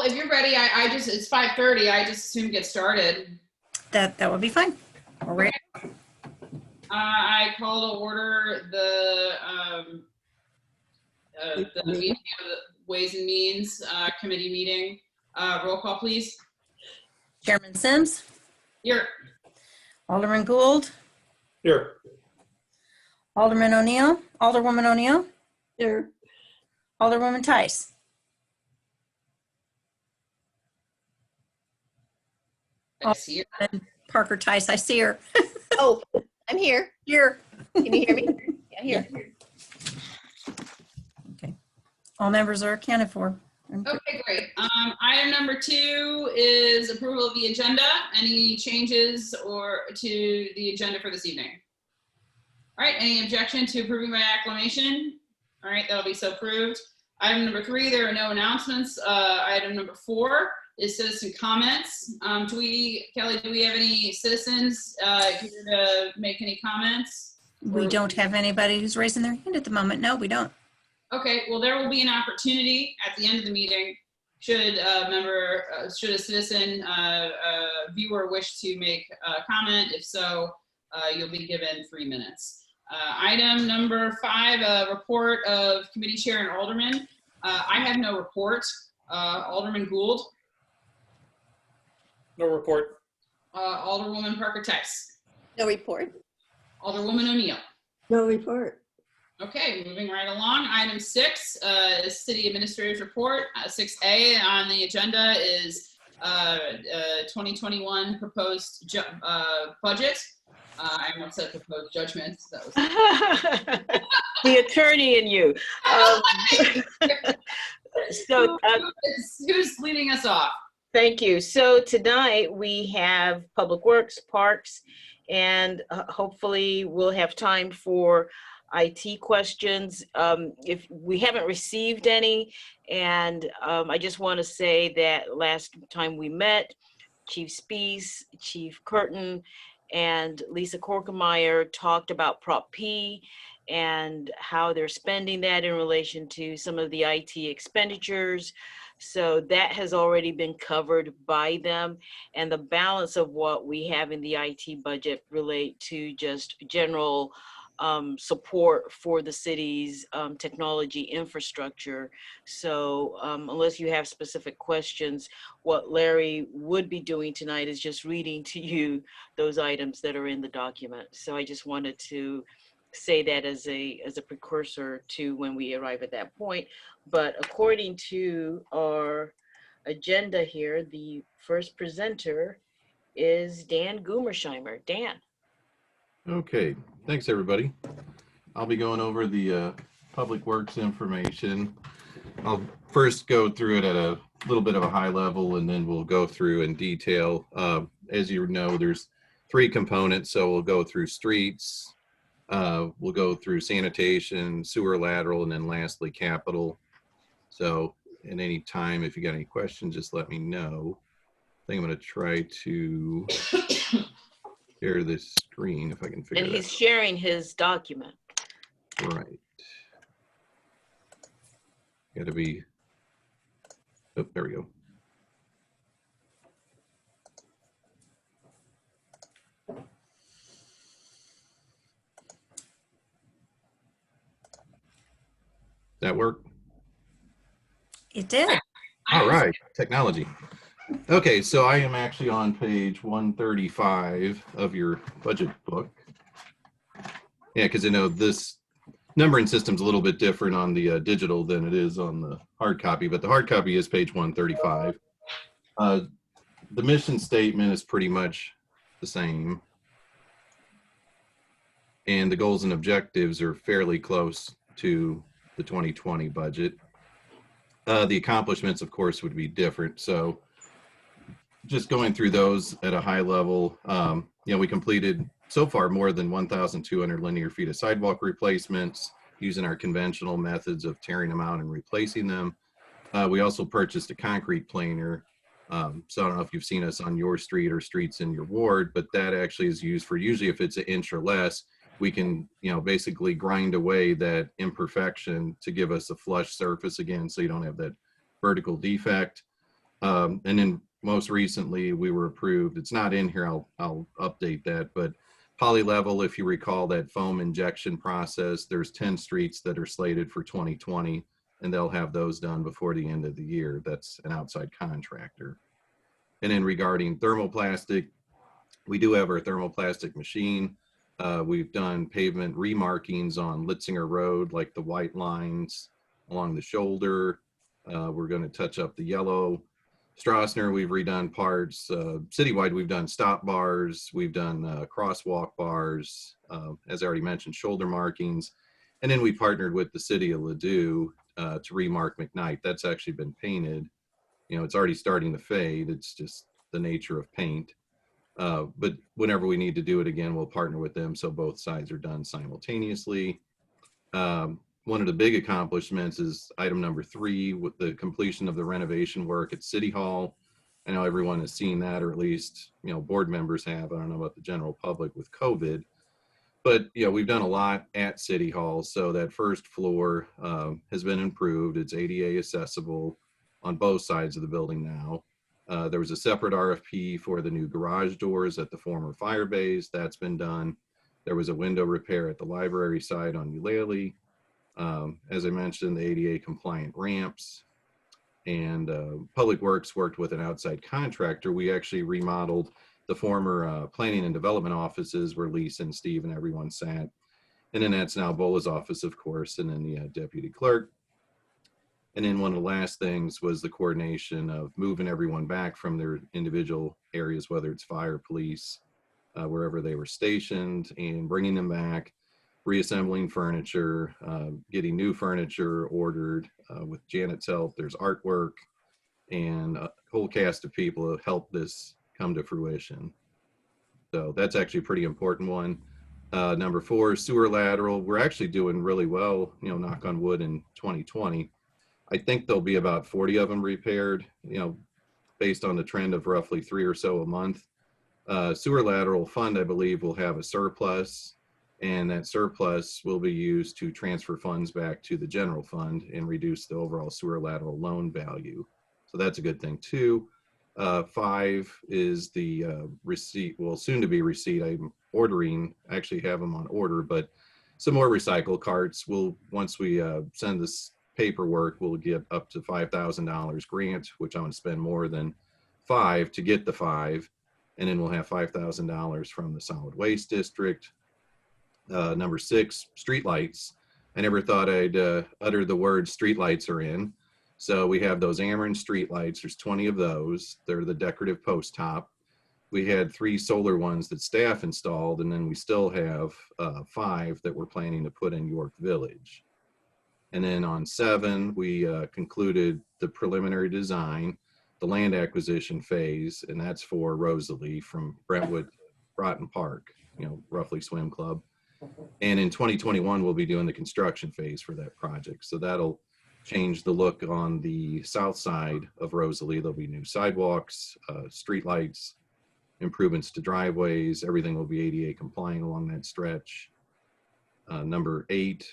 If you're ready, I just, it's 5:30. I just assume get started. That would be fine. We're ready. I call to order the meeting of the Ways and Means Committee meeting. Roll call, please. Chairman Sims, Here. Alderman Gould, Here. Alderman O'Neill, Alderwoman O'Neill, Here. Alderwoman Tice. I see her. Parker Tice, I see her. Oh, I'm here. Here. Can you hear me? Yeah, here. Okay. All members are accounted for. Okay, great. Item number 2 is approval of the agenda. Any changes or to the agenda for this evening? All right, any objection to approving by acclamation? All right, that'll be so approved. Item number 3, there are no announcements. Item number 4 is citizen comments. Kelly, do we have any citizens here to make any comments? We don't have anybody who's raising their hand at the moment. No, we don't. Okay, well, there will be an opportunity at the end of the meeting should a citizen, viewer wish to make a comment. If so, you'll be given 3 minutes. Item number 5, a report of committee chair and alderman. I have no report. Alderman Gould. No report. Alderwoman Parker Tice. No report. Alderwoman O'Neill. No report. Okay, moving right along. Item 6 is City Administrator's Report. 6A on the agenda is 2021 proposed budget. I almost said proposed judgment. That was the attorney in you. Who's leading us off? Thank you. So tonight we have Public Works, Parks, and hopefully we'll have time for IT questions. If we haven't received any, and I just want to say that last time we met, Chief Spees, Chief Curtin, and Lisa Korkemeyer talked about Prop P and how they're spending that in relation to some of the IT expenditures. So that has already been covered by them, and the balance of what we have in the IT budget relate to just general support for the city's technology infrastructure. So unless you have specific questions, what Larry would be doing tonight is just reading to you those items that are in the document. So I just wanted to say that as a precursor to when we arrive at that point. But according to our agenda here, the first presenter is Dan Gumersheimer. Dan. Okay, thanks everybody. I'll be going over the Public Works information. I'll first go through it at a little bit of a high level, and then we'll go through in detail. As you know, there's 3 components, so we'll go through streets, we'll go through sanitation, sewer lateral, and then lastly capital. So at any time, if you got any questions, just let me know. I think I'm going to try to share this screen if I can figure it out. And he's sharing his document. Right. Got to be, oh, there we go. That work? It did. All right, technology. Okay, so I am actually on page 135 of your budget book. Yeah, because I know this numbering system's a little bit different on the digital than it is on the hard copy, but the hard copy is page 135. The mission statement is pretty much the same. And the goals and objectives are fairly close to the 2020 budget. The accomplishments, of course, would be different. So just going through those at a high level, we completed so far more than 1,200 linear feet of sidewalk replacements using our conventional methods of tearing them out and replacing them. We also purchased a concrete planer. So I don't know if you've seen us on your street or streets in your ward, but that actually is used for usually if it's an inch or less, we can, basically grind away that imperfection to give us a flush surface again, so you don't have that vertical defect. And then most recently, we were approved. It's not in here. I'll update that. But poly level, if you recall that foam injection process, there's 10 streets that are slated for 2020, and they'll have those done before the end of the year. That's an outside contractor. And then regarding thermoplastic, we do have our thermoplastic machine. We've done pavement remarkings on Litzinger Road, like the white lines along the shoulder. We're going to touch up the yellow. Strassner, we've redone parts. Citywide, we've done stop bars. We've done crosswalk bars. As I already mentioned, shoulder markings. And then we partnered with the city of Ladue to remark McKnight. That's actually been painted. You know, it's already starting to fade. It's just the nature of paint. But whenever we need to do it again, we'll partner with them so both sides are done simultaneously. One of the big accomplishments is item number 3 with the completion of the renovation work at City Hall. I know everyone has seen that, or at least, you know, board members have. I don't know about the general public with COVID, but, you know, we've done a lot at City Hall. So that first floor has been improved. It's ADA accessible on both sides of the building now. There was a separate RFP for the new garage doors at the former fire base. That's been done. There was a window repair at the library side on Eulalie. As I mentioned, the ADA compliant ramps, and Public Works worked with an outside contractor. We actually remodeled the former planning and development offices where Lisa and Steve and everyone sat. And then that's now Bola's office, of course, and then the deputy clerk. And then one of the last things was the coordination of moving everyone back from their individual areas, whether it's fire, police, wherever they were stationed, and bringing them back, reassembling furniture, getting new furniture ordered with Janet's help. There's artwork and a whole cast of people who helped this come to fruition. So that's actually a pretty important one. Number 4, sewer lateral. We're actually doing really well, you know, knock on wood, in 2020. I think there'll be about 40 of them repaired, you know, based on the trend of roughly 3 or so a month. Sewer lateral fund, I believe, will have a surplus, and that surplus will be used to transfer funds back to the general fund and reduce the overall sewer lateral loan value. So that's a good thing too. 5 is the receipt, well, soon to be receipt. I'm ordering, actually have them on order, but some more recycle carts. Once we send this paperwork, we'll get up to $5,000 grant, which I'm going to spend more than 5 to get the 5. And then we'll have $5,000 from the solid waste district. Number 6, streetlights. I never thought I'd utter the word streetlights are in. So we have those Ameren streetlights. There's 20 of those. They're the decorative post top. We had 3 solar ones that staff installed, and then we still have 5 that we're planning to put in York Village. And then on 7, we concluded the preliminary design, the land acquisition phase, and that's for Rosalie from Brentwood to Broughton Park, you know, roughly swim club. And in 2021, we'll be doing the construction phase for that project. So that'll change the look on the south side of Rosalie. There'll be new sidewalks, street lights, improvements to driveways. Everything will be ADA compliant along that stretch. Number 8,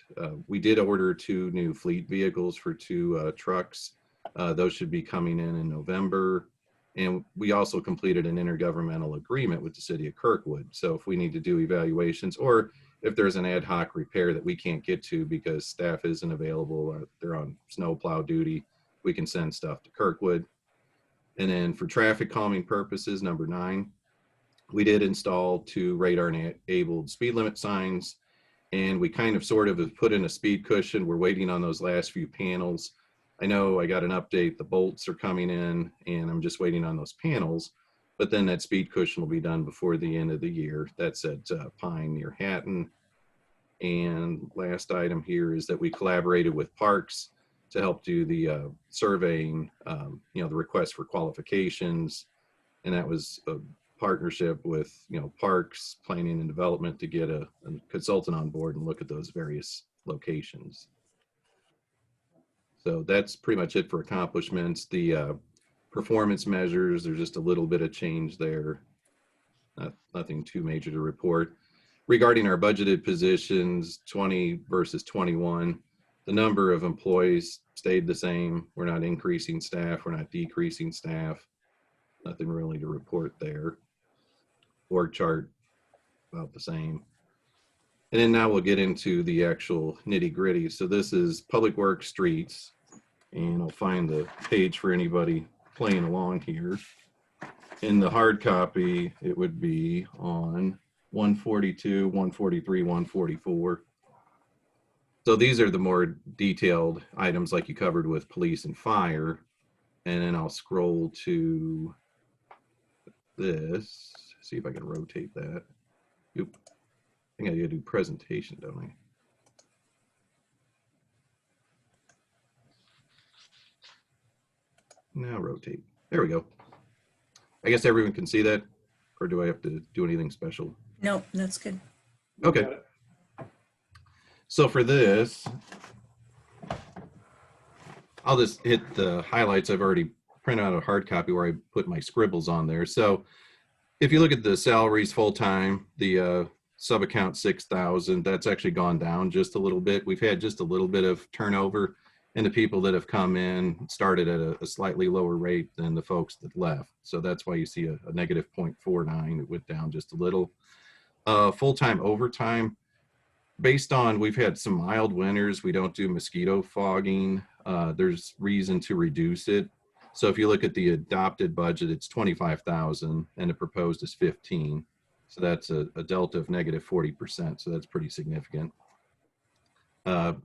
we did order 2 new fleet vehicles for 2 trucks. Those should be coming in November. And we also completed an intergovernmental agreement with the city of Kirkwood. So if we need to do evaluations, or if there's an ad hoc repair that we can't get to because staff isn't available or they're on snow plow duty, we can send stuff to Kirkwood. And then for traffic calming purposes, number 9, we did install 2 radar-enabled speed limit signs, and we kind of sort of have put in a speed cushion. We're waiting on those last few panels. I know I got an update, the bolts are coming in, and I'm just waiting on those panels, but then that speed cushion will be done before the end of the year. That's at Pine near Hatton. And last item here is that we collaborated with Parks to help do the surveying, you know, the request for qualifications. And that was a partnership with, you know, Parks, Planning and Development to get a consultant on board and look at those various locations. So that's pretty much it for accomplishments. The performance measures, there's just a little bit of change there. Nothing too major to report. Regarding our budgeted positions, 20 versus 21, The number of employees stayed the same. We're not increasing staff. We're not decreasing staff. Nothing really to report there. Org chart, about the same. And then now we'll get into the actual nitty gritty. So this is Public Works Streets, and I'll find the page for anybody playing along here. In the hard copy, it would be on 142, 143, 144. So these are the more detailed items like you covered with police and fire. And then I'll scroll to this, see if I can rotate that. Oop. I think I gotta do presentation, don't I? Now rotate. There we go. I guess everyone can see that, or do I have to do anything special? No, that's good. Okay. So for this, I'll just hit the highlights. I've already printed out a hard copy where I put my scribbles on there. So if you look at the salaries full-time, the sub-account 6,000, that's actually gone down just a little bit. We've had just a little bit of turnover, and the people that have come in started at a slightly lower rate than the folks that left. So that's why you see a negative 0.49. It went down just a little. Full-time overtime, based on we've had some mild winters, we don't do mosquito fogging. There's reason to reduce it. So if you look at the adopted budget, it's 25,000 and the proposed is 15. So that's a delta of negative 40%. So that's pretty significant.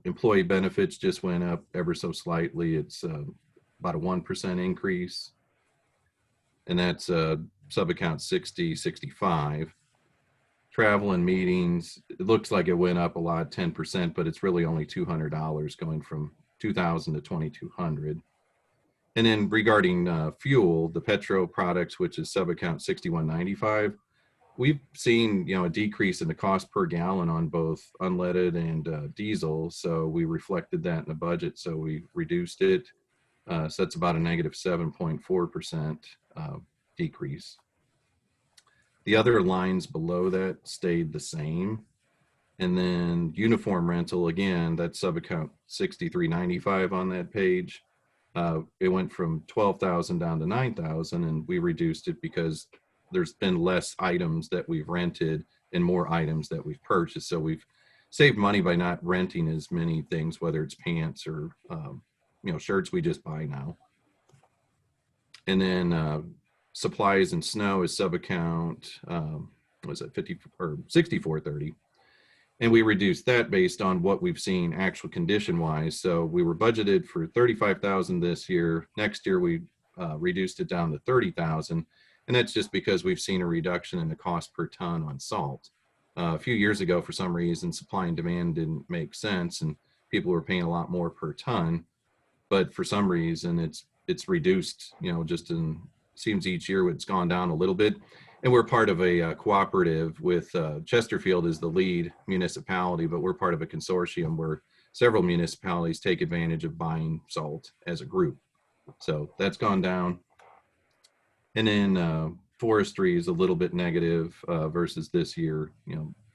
Employee benefits just went up ever so slightly. It's about a 1% increase. And that's sub-account 60, 65. Travel and meetings, it looks like it went up a lot, 10%, but it's really only $200 going from 2,000 to 2,200. And then regarding fuel, the petro products, which is sub-account 6195, we've seen, a decrease in the cost per gallon on both unleaded and diesel. So we reflected that in the budget. So we reduced it. So that's about a negative 7.4% decrease. The other lines below that stayed the same. And then uniform rental, again, that's sub-account 6395 on that page. It went from 12,000 down to 9,000, and we reduced it because there's been less items that we've rented and more items that we've purchased. So we've saved money by not renting as many things, whether it's pants or, shirts we just buy now. And then supplies and snow is sub-account, was it 50 or 6430? And we reduced that based on what we've seen actual condition wise. So we were budgeted for 35,000 this year. Next year, we reduced it down to 30,000. And that's just because we've seen a reduction in the cost per ton on salt. A few years ago, for some reason, supply and demand didn't make sense and people were paying a lot more per ton. But for some reason, it's reduced, just in, seems each year it's gone down a little bit. And we're part of a cooperative with Chesterfield is the lead municipality, but we're part of a consortium where several municipalities take advantage of buying salt as a group. So that's gone down. And then forestry is a little bit negative versus this year,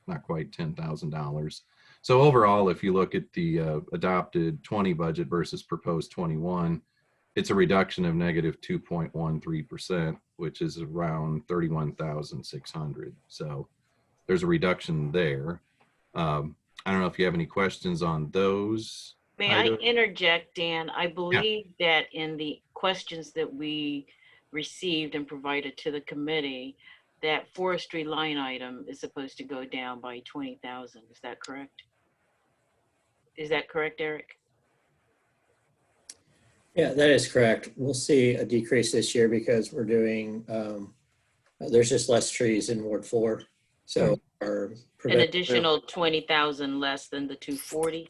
not quite $10,000. So overall, if you look at the adopted 20 budget versus proposed 21, it's a reduction of negative 2.13%, which is around 31,600. So there's a reduction there. I don't know if you have any questions on those. May I interject, Dan? I believe that in the questions that we received and provided to the committee, that forestry line item is supposed to go down by 20,000. Is that correct? Is that correct, Eric? Yeah, that is correct. We'll see a decrease this year because we're doing, there's just less trees in Ward 4. So our An additional 20,000 less than the 240?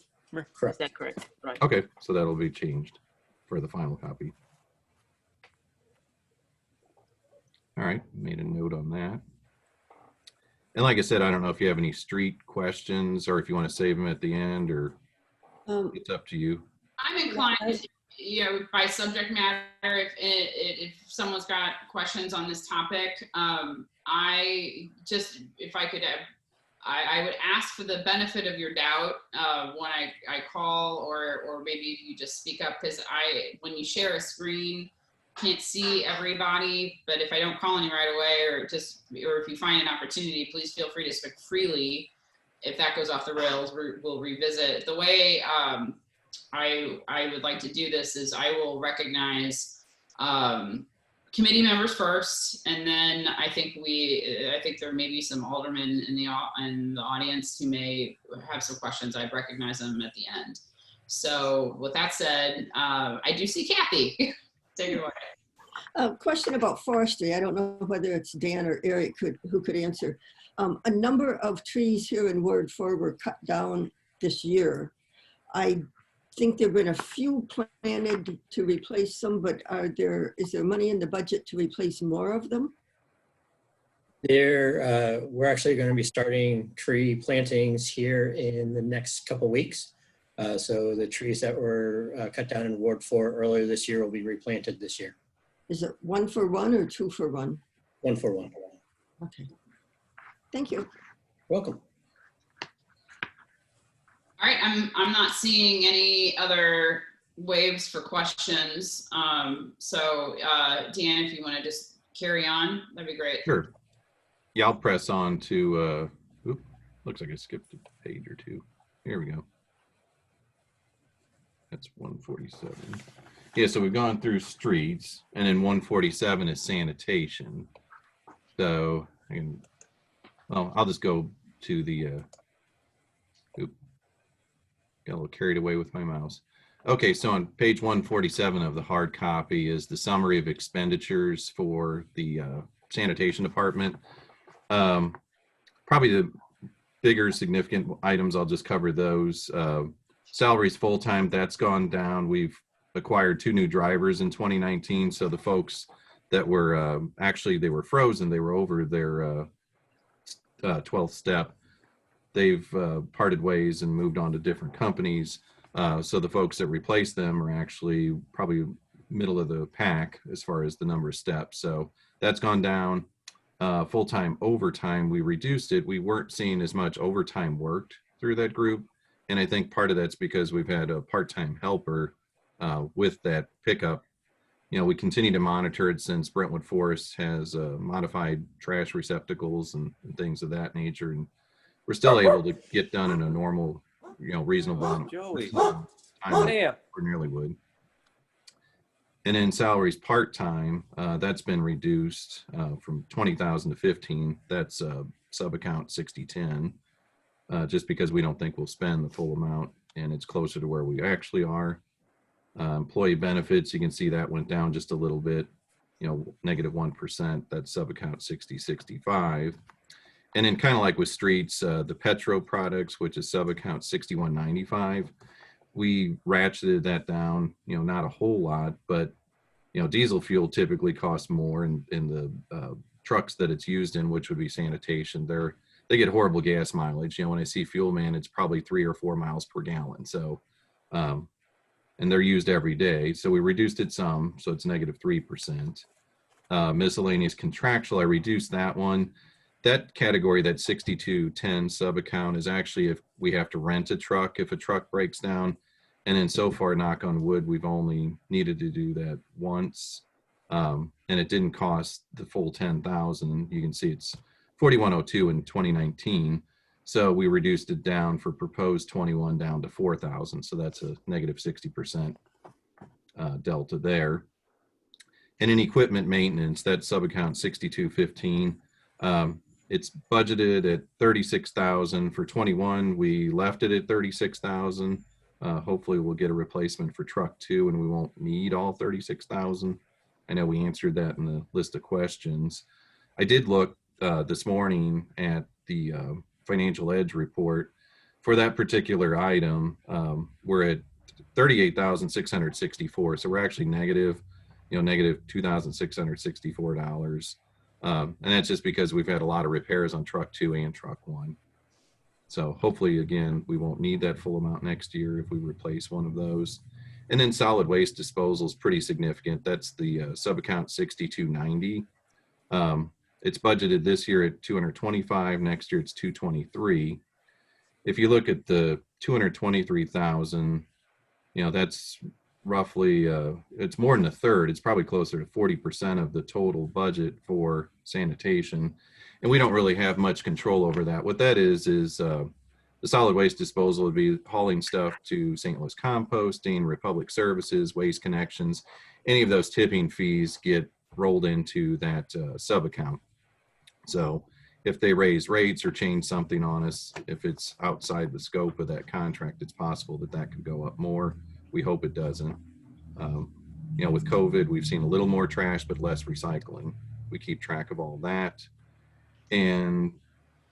Correct. Is that correct? Right. Okay, so that'll be changed for the final copy. All right, made a note on that. And like I said, I don't know if you have any street questions or if you want to save them at the end, or it's up to you. I'm inclined to, by subject matter, if someone's got questions on this topic, if I could have I would ask for the benefit of your doubt when I call, or maybe if you just speak up, because when you share a screen, can't see everybody, but if I don't call any right away, or if you find an opportunity, please feel free to speak freely. If that goes off the rails, we'll revisit. The way I would like to do this is I will recognize committee members first, and then I think there may be some aldermen in the audience who may have some questions. I'd recognize them at the end. So with that said, I do see Kathy. Take it away. Question about forestry. I don't know whether it's Dan or Eric who could answer. A number of trees here in Ward 4 were cut down this year. I think there've been a few planted to replace them, but is there money in the budget to replace more of them? We're actually going to be starting tree plantings here in the next couple weeks. So the trees that were cut down in Ward 4 earlier this year will be replanted this year. Is it 1 for 1 or 2 for 1? 1 for 1. Okay. Thank you. Welcome. All right, I'm not seeing any other waves for questions. So Dan, if you want to just carry on, that'd be great. Sure. Yeah, I'll press on to, looks like I skipped a page or two. Here we go. That's 147. Yeah, so we've gone through streets, and then 147 is sanitation. So I'll just go to the, got a little carried away with my mouse. Okay, so on page 147 of the hard copy is the summary of expenditures for the sanitation department. Probably the bigger significant items, I'll just cover those. Salaries full-time, that's gone down. We've acquired 2 new drivers in 2019. So the folks that were actually, they were frozen, they were over their 12th step. They've parted ways and moved on to different companies. So the folks that replaced them are actually probably middle of the pack as far as the number of steps. So that's gone down. Full-time overtime, we reduced it. We weren't seeing as much overtime worked through that group. And I think part of that's because we've had a part-time helper with that pickup. You know, we continue to monitor it since Brentwood Forest has modified trash receptacles and things of that nature. And we're still able to get done in a normal, reasonable time like ordinarily would. And then salaries part-time, that's been reduced from 20,000 to 15. That's sub-account 6010, just because we don't think we'll spend the full amount, and it's closer to where we actually are. Employee benefits, you can see that went down just a little bit, -1%. That's sub-account 6065. And then kind of like with streets, the Petro products, which is sub-account 6195, we ratcheted that down, not a whole lot, but, diesel fuel typically costs more in the trucks that it's used in, which would be sanitation. They get horrible gas mileage. When I see Fuel Man, it's probably 3 or 4 miles per gallon. So, and they're used every day. So we reduced it some, so it's -3%. Miscellaneous contractual, I reduced that one. That category, that 6210 sub-account, is actually if we have to rent a truck, if a truck breaks down. And then so far, knock on wood, we've only needed to do that once. And it didn't cost the full 10,000. You can see it's 4102 in 2019. So we reduced it down for proposed 21 down to 4,000. So that's a -60% delta there. And in equipment maintenance, that sub-account 6215, it's budgeted at 36,000 for 21. We left it at 36,000. Hopefully we'll get a replacement for truck 2 and we won't need all 36,000. I know we answered that in the list of questions. I did look this morning at the Financial Edge report for that particular item. We're at 38,664. So we're actually negative, negative $2,664. And that's just because we've had a lot of repairs on truck 2 and truck 1. So hopefully, again, we won't need that full amount next year if we replace one of those. And then solid waste disposal is pretty significant. That's the sub-account 6290. It's budgeted this year at 225, next year it's 223. If you look at the 223,000, that's roughly, it's more than a third. It's probably closer to 40% of the total budget for sanitation. And we don't really have much control over that. What that is the solid waste disposal would be hauling stuff to St. Louis Composting, Republic Services, Waste Connections. Any of those tipping fees get rolled into that sub-account. So if they raise rates or change something on us, if it's outside the scope of that contract, it's possible that could go up more. We hope it doesn't. With COVID, we've seen a little more trash, but less recycling. We keep track of all that. And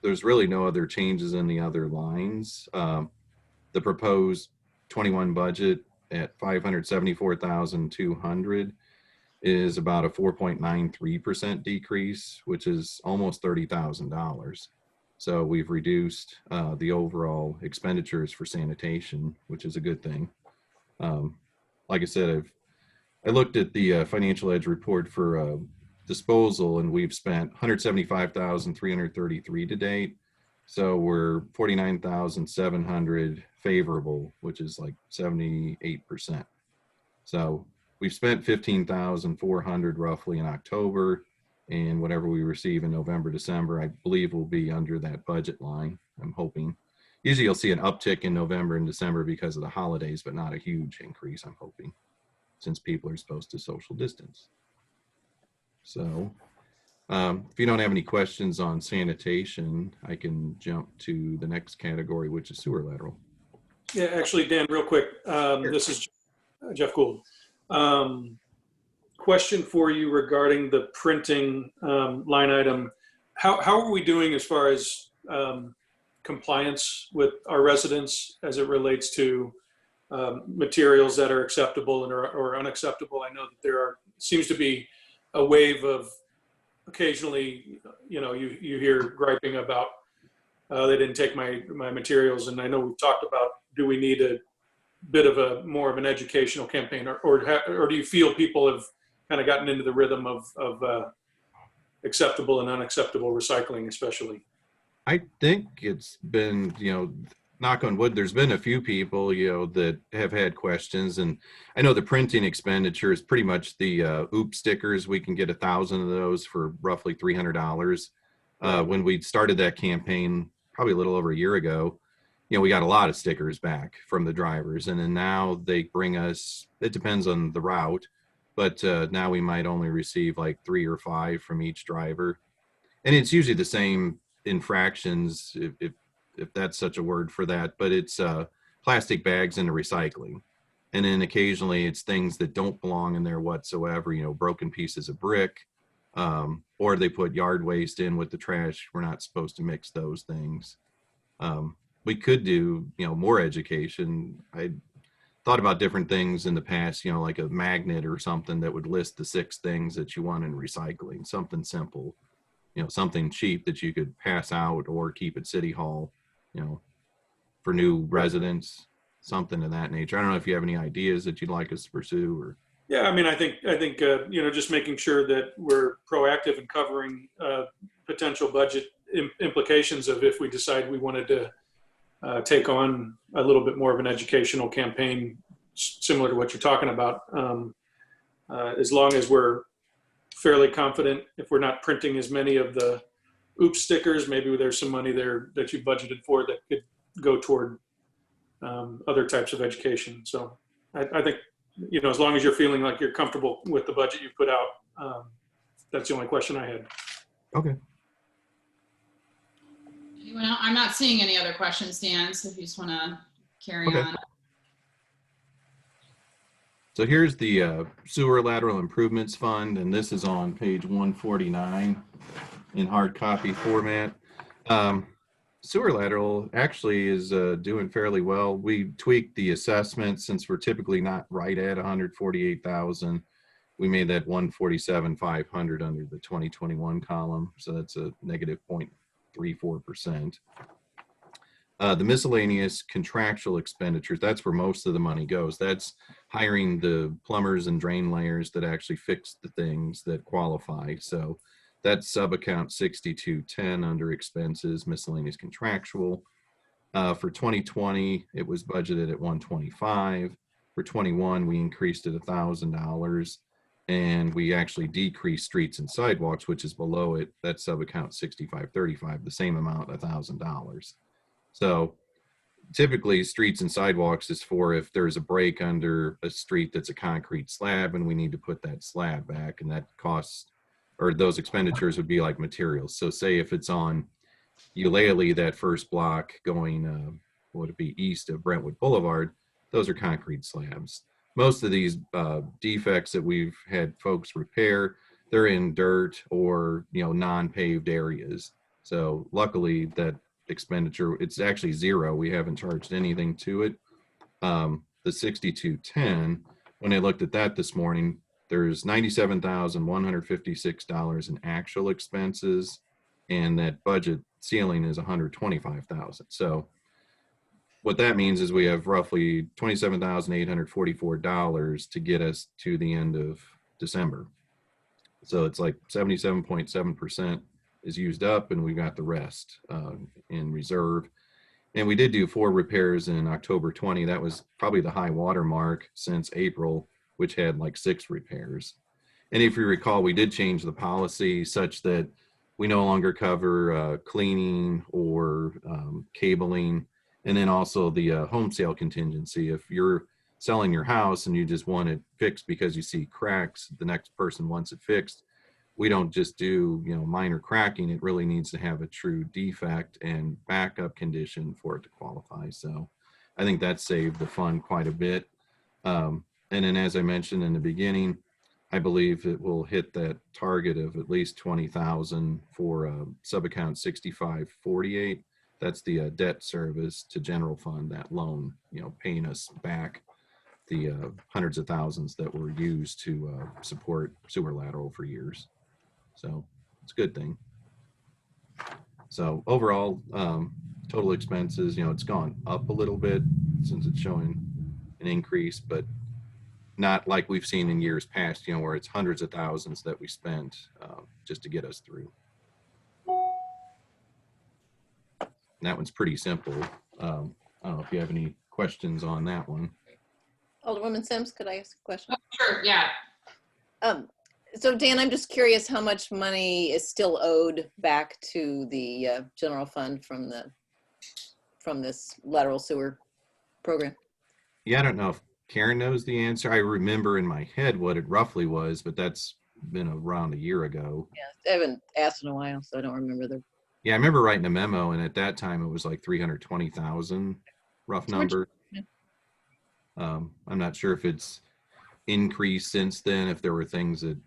there's really no other changes in the other lines. The proposed 21 budget at 574,200 is about a 4.93% decrease, which is almost $30,000. So we've reduced the overall expenditures for sanitation, which is a good thing. Like I said, I looked at the Financial Edge report for disposal, and we've spent 175,333 to date. So we're 49,700 favorable, which is like 78%. So we've spent 15,400 roughly in October, and whatever we receive in November, December, I believe will be under that budget line. I'm hoping. Usually you'll see an uptick in November and December because of the holidays, but not a huge increase, I'm hoping, since people are supposed to social distance. So if you don't have any questions on sanitation, I can jump to the next category, which is sewer lateral. Yeah, actually, Dan, real quick, this is Jeff Gould. Question for you regarding the printing line item. How are we doing as far as compliance with our residents as it relates to materials that are acceptable and or unacceptable? I know that there seems to be a wave of occasionally, you hear griping about they didn't take my materials, and I know we've talked about, do we need a bit of more of an educational campaign, or do you feel people have kind of gotten into the rhythm of acceptable and unacceptable recycling, especially? I think it's been, knock on wood, there's been a few people, that have had questions. And I know the printing expenditure is pretty much the OOP stickers. We can get 1,000 of those for roughly $300. When we started that campaign, probably a little over a year ago, we got a lot of stickers back from the drivers. And then now they bring us, it depends on the route, but now we might only receive like 3 or 5 from each driver. And it's usually the same infractions, if that's such a word for that, but it's plastic bags into recycling. And then occasionally it's things that don't belong in there whatsoever, broken pieces of brick, or they put yard waste in with the trash. We're not supposed to mix those things. We could do, more education. I thought about different things in the past, like a magnet or something that would list the 6 things that you want in recycling, something simple. Something cheap that you could pass out or keep at City Hall, for new residents, something of that nature. I don't know if you have any ideas that you'd like us to pursue, or. Yeah, I mean, I think just making sure that we're proactive in covering potential budget implications of if we decide we wanted to take on a little bit more of an educational campaign similar to what you're talking about. As long as we're fairly confident, if we're not printing as many of the OOP stickers, maybe there's some money there that you budgeted for that could go toward other types of education. So I think, as long as you're feeling like you're comfortable with the budget you put out, that's the only question I had. Okay. Anyone else? I'm not seeing any other questions, Dan, so if you just want to carry Okay. on. So here's the Sewer Lateral Improvements Fund, and this is on page 149 in hard copy format. Sewer lateral actually is doing fairly well. We tweaked the assessment since we're typically not right at 148,000. We made that 147,500 under the 2021 column, so that's a negative 0.34%. The miscellaneous contractual expenditures, that's where most of the money goes. That's hiring the plumbers and drain layers that actually fix the things that qualify. So That's sub-account 6210 under expenses, miscellaneous contractual. For 2020, it was budgeted at 125. For 21, we increased it $1,000, and we actually decreased streets and sidewalks, which is below it. That's sub-account 6535, the same amount, $1,000. So typically, streets and sidewalks is for if there's a break under a street that's a concrete slab and we need to put that slab back, and that costs, or those expenditures would be like materials. So say if it's on Eulalie, that first block going, what would it be, east of Brentwood Boulevard, those are concrete slabs. Most of these defects that we've had folks repair, they're in dirt or, non-paved areas. So luckily that expenditure, it's actually zero. We haven't charged anything to it. The 6210, when I looked at that this morning, there's $97,156 in actual expenses, and that budget ceiling is $125,000. So what that means is we have roughly $27,844 to get us to the end of December. So it's like 77.7% is used up, and we got the rest in reserve. And we did do 4 repairs in October 20. That was probably the high water mark since April, which had like 6 repairs. And if you recall, we did change the policy such that we no longer cover cleaning or cabling, and then also the home sale contingency. If you're selling your house and you just want it fixed because you see cracks, the next person wants it fixed. We don't just do, minor cracking. It really needs to have a true defect and backup condition for it to qualify. So I think that saved the fund quite a bit. And then, as I mentioned in the beginning, I believe it will hit that target of at least 20,000 for sub-account 6548. That's the debt service to general fund, that loan, paying us back the hundreds of thousands that were used to support sewer lateral for years. So it's a good thing. So overall, total expenses, it's gone up a little bit since it's showing an increase, but not like we've seen in years past, where it's hundreds of thousands that we spent just to get us through. And that one's pretty simple. I don't know if you have any questions on that one. Alderwoman Sims, could I ask a question? Oh, sure, yeah. So Dan, I'm just curious how much money is still owed back to the general fund from this lateral sewer program? Yeah, I don't know if Karen knows the answer. I remember in my head what it roughly was, but that's been around a year ago. Yeah, I haven't asked in a while, so I don't remember the. Yeah, I remember writing a memo, and at that time it was like 320,000, rough number. Yeah. I'm not sure if it's increased since then, if there were things that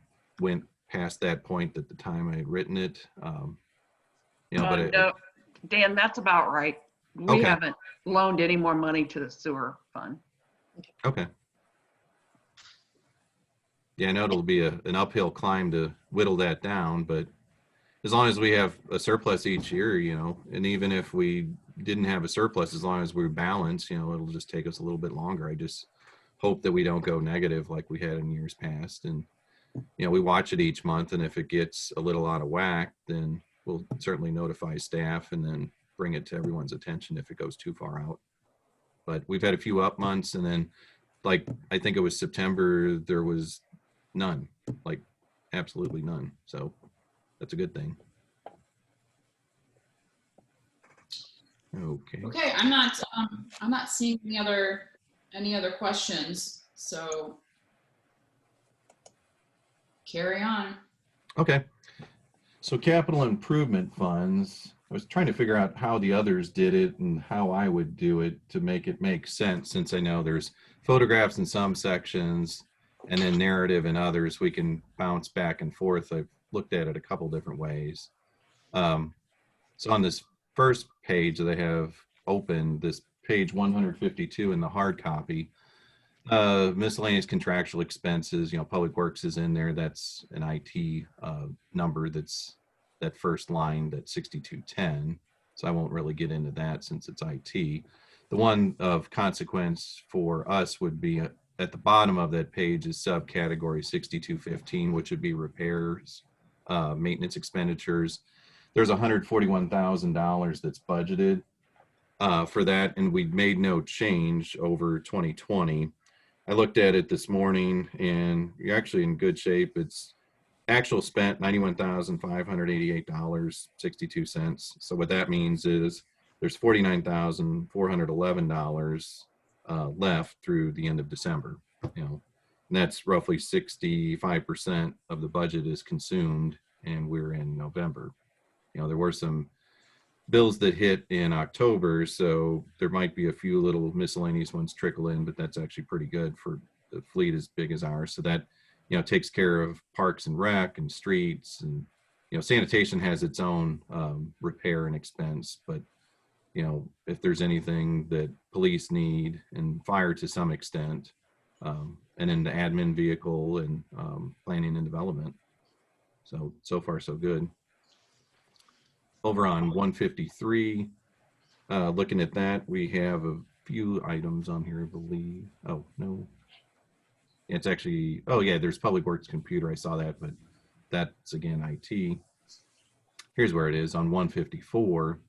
went past that point at the time I had written it. No, Dan, that's about right. We haven't loaned any more money to the sewer fund. Okay. Yeah, I know it'll be an uphill climb to whittle that down, but as long as we have a surplus each year, and even if we didn't have a surplus, as long as we're balanced, it'll just take us a little bit longer. I just hope that we don't go negative like we had in years past. And, we watch it each month, and if it gets a little out of whack, then we'll certainly notify staff and then bring it to everyone's attention if it goes too far out. But we've had a few up months, and then I think it was September, there was none, absolutely none. So that's a good thing. Okay. Okay, I'm not seeing any other questions, so carry on. Okay. So capital improvement funds, I was trying to figure out how the others did it and how I would do it to make it make sense, since I know there's photographs in some sections and then narrative in others. We can bounce back and forth. I've looked at it a couple different ways. So on this first page that I have open, this page 152 in the hard copy, miscellaneous contractual expenses, Public Works is in there. That's an IT number. That's that first line, that 6210. So I won't really get into that since it's IT. The one of consequence for us would be at the bottom of that page is subcategory 6215, which would be repairs maintenance expenditures. There's $141,000 that's budgeted for that, and we made no change over 2020. I looked at it this morning, and you're actually in good shape. It's actual spent $91,588.62. So what that means is there's $49,411 left through the end of December. And that's roughly 65% of the budget is consumed, and we're in November. There were some bills that hit in October, so there might be a few little miscellaneous ones trickle in, but that's actually pretty good for the fleet as big as ours. So that, takes care of parks and rec and streets, and, sanitation has its own repair and expense, but, if there's anything that police need and fire to some extent, and then the admin vehicle and planning and development. So far so good. Over on 153, looking at that, we have a few items on here, I believe. Oh, no. It's actually, oh yeah, there's Public Works computer. I saw that, but that's again IT. Here's where it is on 154.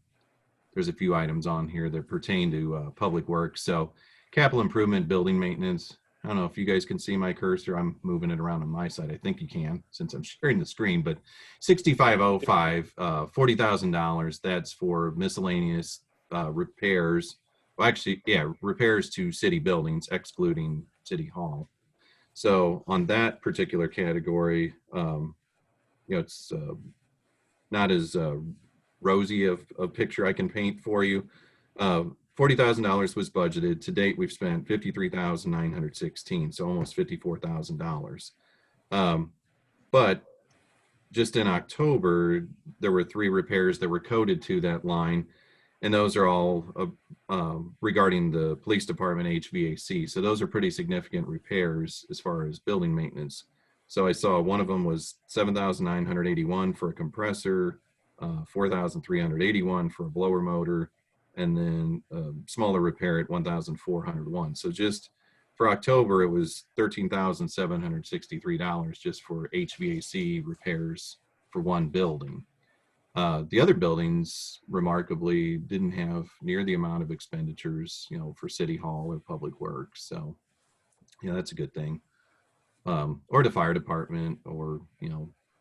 There's a few items on here that pertain to Public Works. So capital improvement, building maintenance. I don't know if you guys can see my cursor. I'm moving it around on my side. I think you can since I'm sharing the screen, but 6505, $40,000. That's for miscellaneous repairs. Well, actually, yeah, repairs to city buildings, excluding City Hall. So on that particular category, it's not as rosy of a picture I can paint for you. $40,000 was budgeted. To date, we've spent $53,916, so almost $54,000. But just in October, there were 3 repairs that were coded to that line, and those are all regarding the police department HVAC. So those are pretty significant repairs as far as building maintenance. So I saw one of them was $7,981 for a compressor, $4,381 for a blower motor, and then a smaller repair at $1,401. So just for October, it was $13,763 just for HVAC repairs for one building. The other buildings, remarkably, didn't have near the amount of expenditures, for City Hall or Public Works. So, that's a good thing. Or the fire department, or,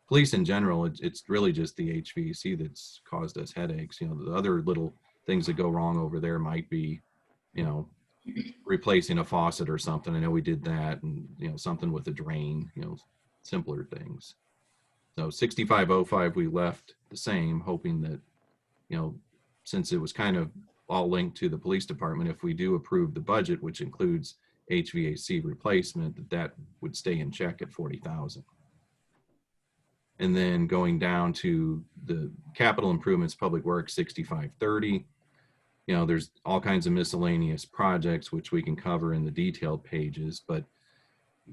police in general. It's really just the HVAC that's caused us headaches. The other little things that go wrong over there might be, replacing a faucet or something. I know we did that, and, something with a drain, simpler things. So 6505, we left the same, hoping that, since it was kind of all linked to the police department, if we do approve the budget, which includes HVAC replacement, that would stay in check at 40,000. And then going down to the capital improvements, Public Works, 6530. There's all kinds of miscellaneous projects, which we can cover in the detailed pages, but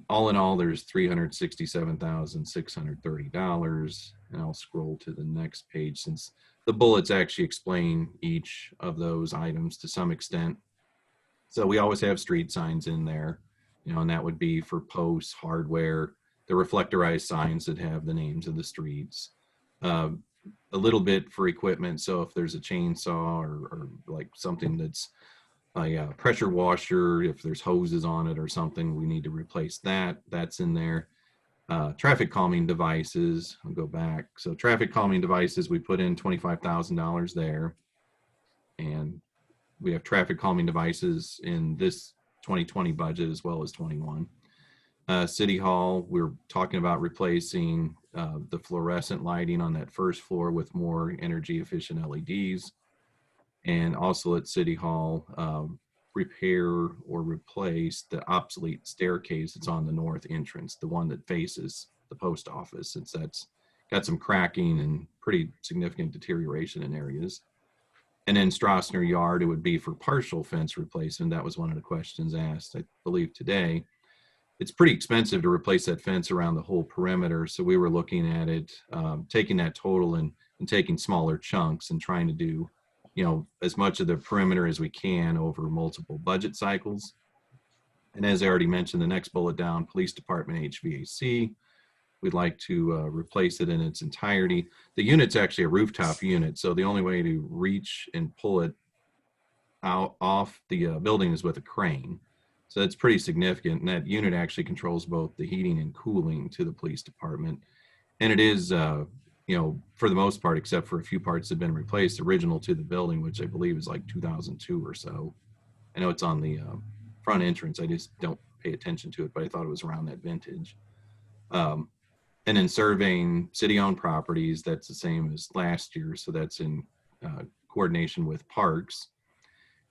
all in all, there's $367,630. And I'll scroll to the next page since the bullets actually explain each of those items to some extent. So we always have street signs in there, and that would be for posts, hardware, the reflectorized signs that have the names of the streets. A little bit for equipment. So if there's a chainsaw or like something that's a pressure washer, if there's hoses on it or something, we need to replace that. That's in there. Traffic calming devices, I'll go back. So traffic calming devices, we put in $25,000 there. And we have traffic calming devices in this 2020 budget as well as 21. City Hall, we're talking about replacing the fluorescent lighting on that first floor with more energy efficient LEDs. And also at City Hall, repair or replace the obsolete staircase that's on the north entrance, the one that faces the post office, since that's got some cracking and pretty significant deterioration in areas. And then Strassner Yard, it would be for partial fence replacement. That was one of the questions asked, I believe, today. It's pretty expensive to replace that fence around the whole perimeter. So we were looking at it, taking that total and taking smaller chunks and trying to do, as much of the perimeter as we can over multiple budget cycles. And as I already mentioned, the next bullet down, police department HVAC, we'd like to replace it in its entirety. The unit's actually a rooftop unit, so the only way to reach and pull it out off the building is with a crane. So that's pretty significant, and that unit actually controls both the heating and cooling to the police department. And it is, you know, for the most part, except for a few parts that have been replaced, original to the building, which I believe is like 2002 or so. I know it's on the front entrance. I just don't pay attention to it, but I thought it was around that vintage. And then surveying city-owned properties, that's the same as last year. So that's in coordination with parks.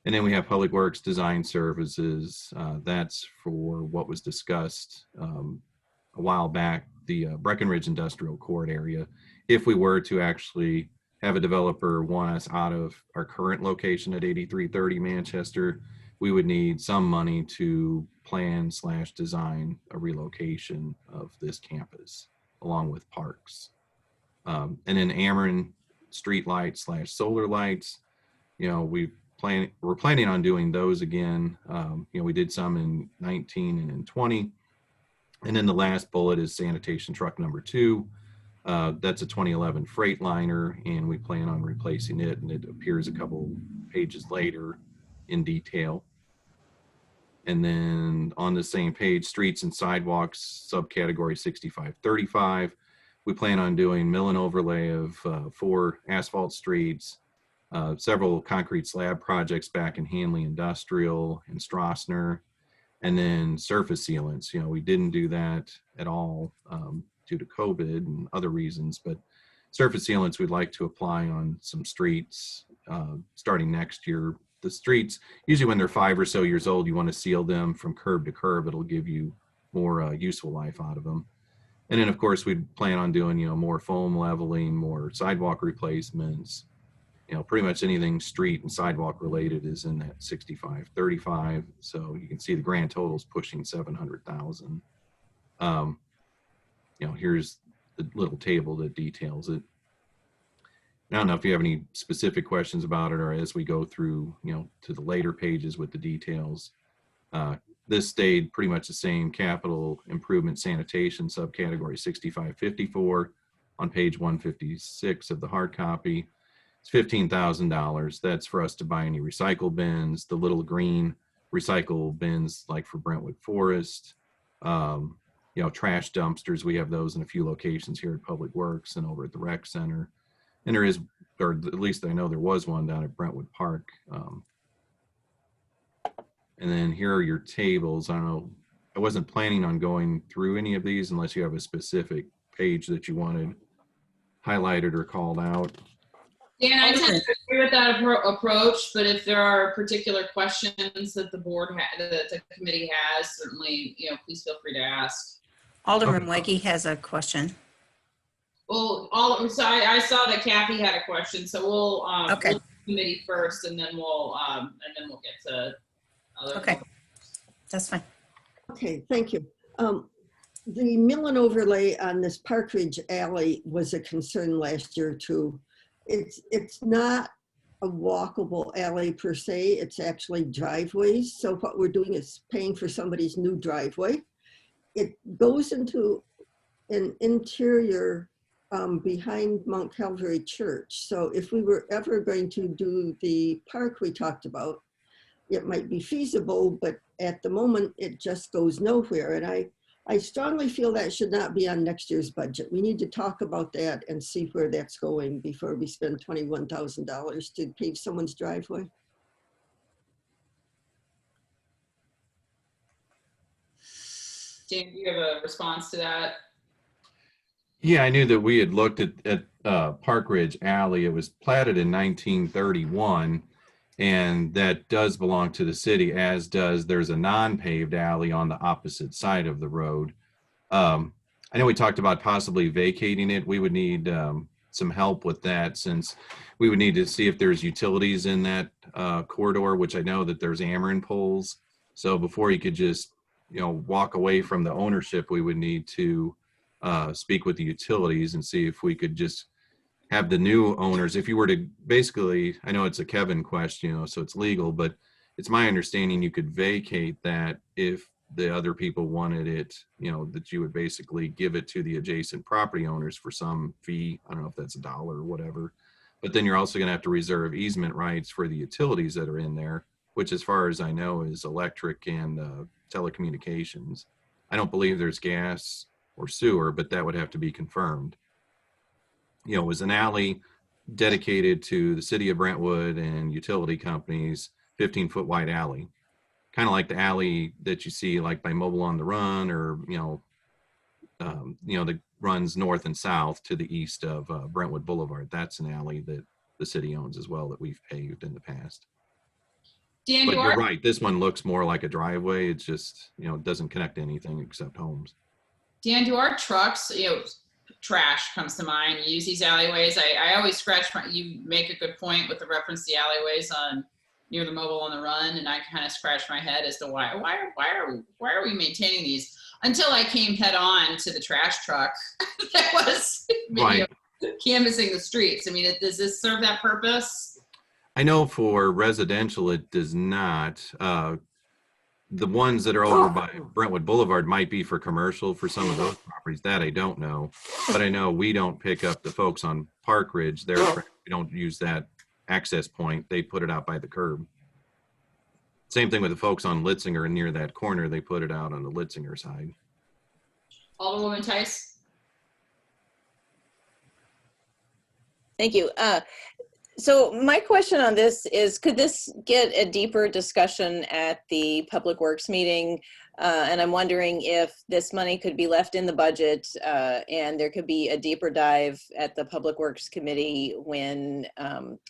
And then we have Public Works Design Services. That's for what was discussed a while back, the Breckenridge Industrial Court area. If we were to actually have a developer want us out of our current location at 8330 Manchester, we would need some money to plan/design a relocation of this campus along with parks. And then Ameren street lights/solar lights, you know, we're planning on doing those again. You know, we did some in 19 and in 20. And then the last bullet is sanitation truck number 2. That's a 2011 Freightliner, and we plan on replacing it, and it appears a couple pages later in detail. And then on the same page, streets and sidewalks, subcategory 6535. We plan on doing mill and overlay of 4 asphalt streets, several concrete slab projects back in Hanley Industrial and Strassner, and then surface sealants. You know, we didn't do that at all due to COVID and other reasons, but surface sealants we'd like to apply on some streets starting next year. The streets, usually when they're 5 or so years old, you want to seal them from curb to curb. It'll give you more useful life out of them. And then of course we'd plan on doing, you know, more foam leveling, more sidewalk replacements. You know, pretty much anything street and sidewalk related is in that 6535. So you can see the grand total is pushing 700,000. You know, here's the little table that details it. I don't know if you have any specific questions about it, or as we go through, you know, to the later pages with the details. This stayed pretty much the same: capital improvement sanitation subcategory 6554 on page 156 of the hard copy. It's $15,000. That's for us to buy any recycle bins, the little green recycle bins like for Brentwood Forest, you know, trash dumpsters. We have those in a few locations here at Public Works and over at the rec center. And there is, or at least I know there was one down at Brentwood Park. And then here are your tables. I don't know, I wasn't planning on going through any of these unless you have a specific page that you wanted highlighted or called out. Dan, I tend to agree with that approach, but if there are particular questions that the board, that the committee has, certainly, you know, please feel free to ask. Alderman Wakey has a question. Well, so I saw that Kathy had a question, so we'll Okay. we'll do committee first, and then we'll get to other. Okay, that's fine. Okay, thank you. The mill and overlay on this Park Ridge alley was a concern last year too. It's not a walkable alley per se, it's actually driveways. So what we're doing is paying for somebody's new driveway. It goes into an interior behind Mount Calvary Church. So if we were ever going to do the park we talked about, it might be feasible, but at the moment it just goes nowhere. And I strongly feel that should not be on next year's budget. We need to talk about that and see where that's going before we spend $21,000 to pave someone's driveway. Dan, do you have a response to that? Yeah, I knew that we had looked at Park Ridge Alley. It was platted in 1931, and that does belong to the city, as does, there's a non-paved alley on the opposite side of the road. I know we talked about possibly vacating it. We would need some help with that, since we would need to see if there's utilities in that corridor, which I know that there's Ameren poles. So before you could just, you know, walk away from the ownership, we would need to speak with the utilities and see if we could just have the new owners, if you were to basically, I know it's a Kevin question, you know, so it's legal, but it's my understanding you could vacate that if the other people wanted it, you know, that you would basically give it to the adjacent property owners for some fee. I don't know if that's $1 or whatever. But then you're also going to have to reserve easement rights for the utilities that are in there, which as far as I know is electric and telecommunications. I don't believe there's gas or sewer, but that would have to be confirmed. You know, it was an alley dedicated to the city of Brentwood and utility companies, 15-foot wide alley. Kind of like the alley that you see like by Mobile on the Run, or, you know, that runs north and south to the east of Brentwood Boulevard. That's an alley that the city owns as well that we've paved in the past. Dan, But you're right, this one looks more like a driveway. It's just, you know, it doesn't connect to anything except homes. Dan, do our trucks, trash comes to mind, use these alleyways? I always you make a good point with the reference to the alleyways near the Mobile on the Run, and I kind of scratch my head as to why are we maintaining these? Until I came head on to the trash truck that was Right. Canvassing the streets. I mean, does this serve that purpose? I know for residential, it does not. The ones that are over by Brentwood Boulevard might be for commercial for some of those properties. That I don't know. But I know we don't pick up the folks on Park Ridge. We don't use that access point. They put it out by the curb. Same thing with the folks on Litzinger near that corner. They put it out on the Litzinger side. Alderwoman Tice? Thank you. So my question on this is, could this get a deeper discussion at the Public Works meeting? And I'm wondering if this money could be left in the budget and there could be a deeper dive at the Public Works Committee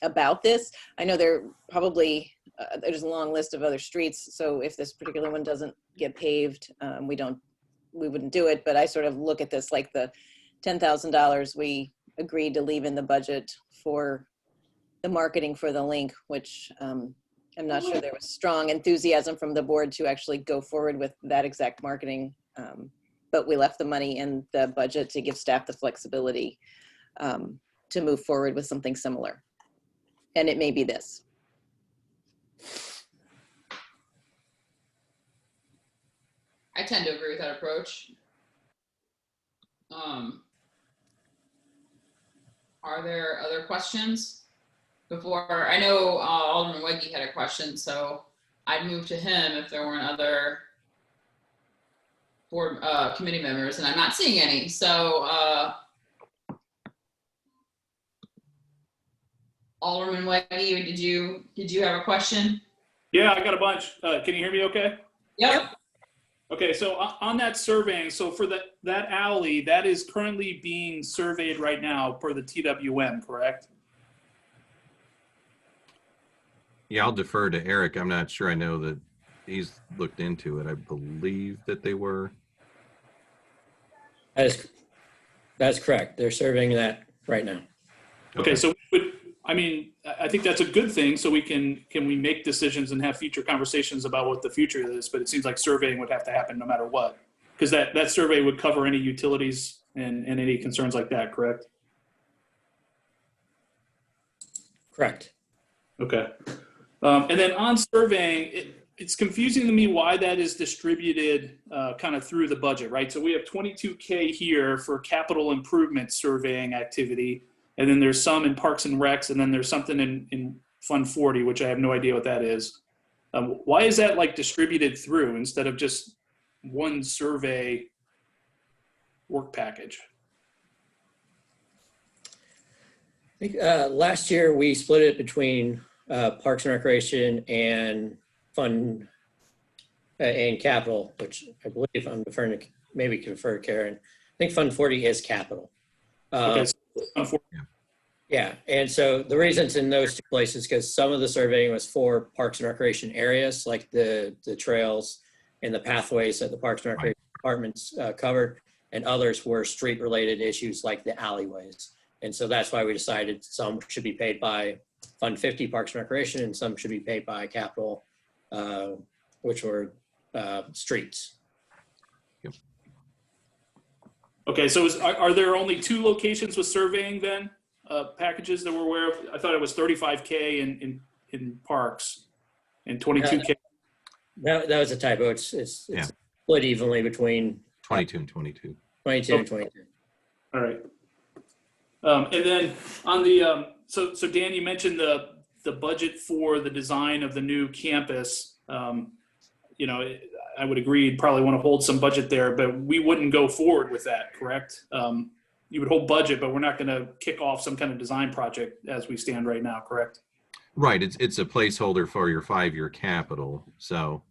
about this. I know there's a long list of other streets, so if this particular one doesn't get paved, we wouldn't do it. But I sort of look at this like the $10,000 we agreed to leave in the budget for the marketing for the link, which I'm not sure there was strong enthusiasm from the board to actually go forward with that exact marketing. But we left the money in the budget to give staff the flexibility to move forward with something similar. And it may be this. I tend to agree with that approach. Are there other questions? Before, I know Alderman Wegge had a question, so I'd move to him if there weren't other board committee members, and I'm not seeing any. So Alderman Wegge, did you have a question? Yeah, I got a bunch. Can you hear me okay? Yep. Okay, so on that surveying, so for that alley, that is currently being surveyed right now per the TWM, correct? Yeah, I'll defer to Eric. I'm not sure. I know that he's looked into it. I believe that they were. That's correct. They're surveying that right now. Okay, so I think that's a good thing. So can we make decisions and have future conversations about what the future is? But it seems like surveying would have to happen no matter what, because that survey would cover any utilities and any concerns like that, correct? Correct. Okay. And then on surveying, it's confusing to me why that is distributed kind of through the budget, right? So we have $22K here for capital improvement surveying activity, and then there's some in Parks and Recs, and then there's something in Fund 40, which I have no idea what that is. Why is that like distributed through instead of just one survey work package? I think last year we split it between Parks and Recreation and Fund and Capital, which I believe I'm deferring to, maybe confer Karen. I think Fund 40 is Capital. Okay, so Fund 40. Yeah, and so the reasons in those two places, because some of the surveying was for Parks and Recreation areas, like the trails and the pathways that the Parks and Recreation departments covered, and others were street-related issues like the alleyways. And so that's why we decided some should be paid by Fund 50 Parks and Recreation, and some should be paid by Capital, which were streets. Yep. Okay, so are there only 2 locations with surveying then, packages that we're aware of? I thought it was 35K in parks and 22K. That was a typo. It's Yeah. split evenly between 22 and 22. 22 and 22. All right. And then on the, so Dan, you mentioned the budget for the design of the new campus. You know, I would agree, you'd probably want to hold some budget there, but we wouldn't go forward with that, correct? You would hold budget, but we're not going to kick off some kind of design project as we stand right now, correct? Right. It's a placeholder for your 5-year capital. So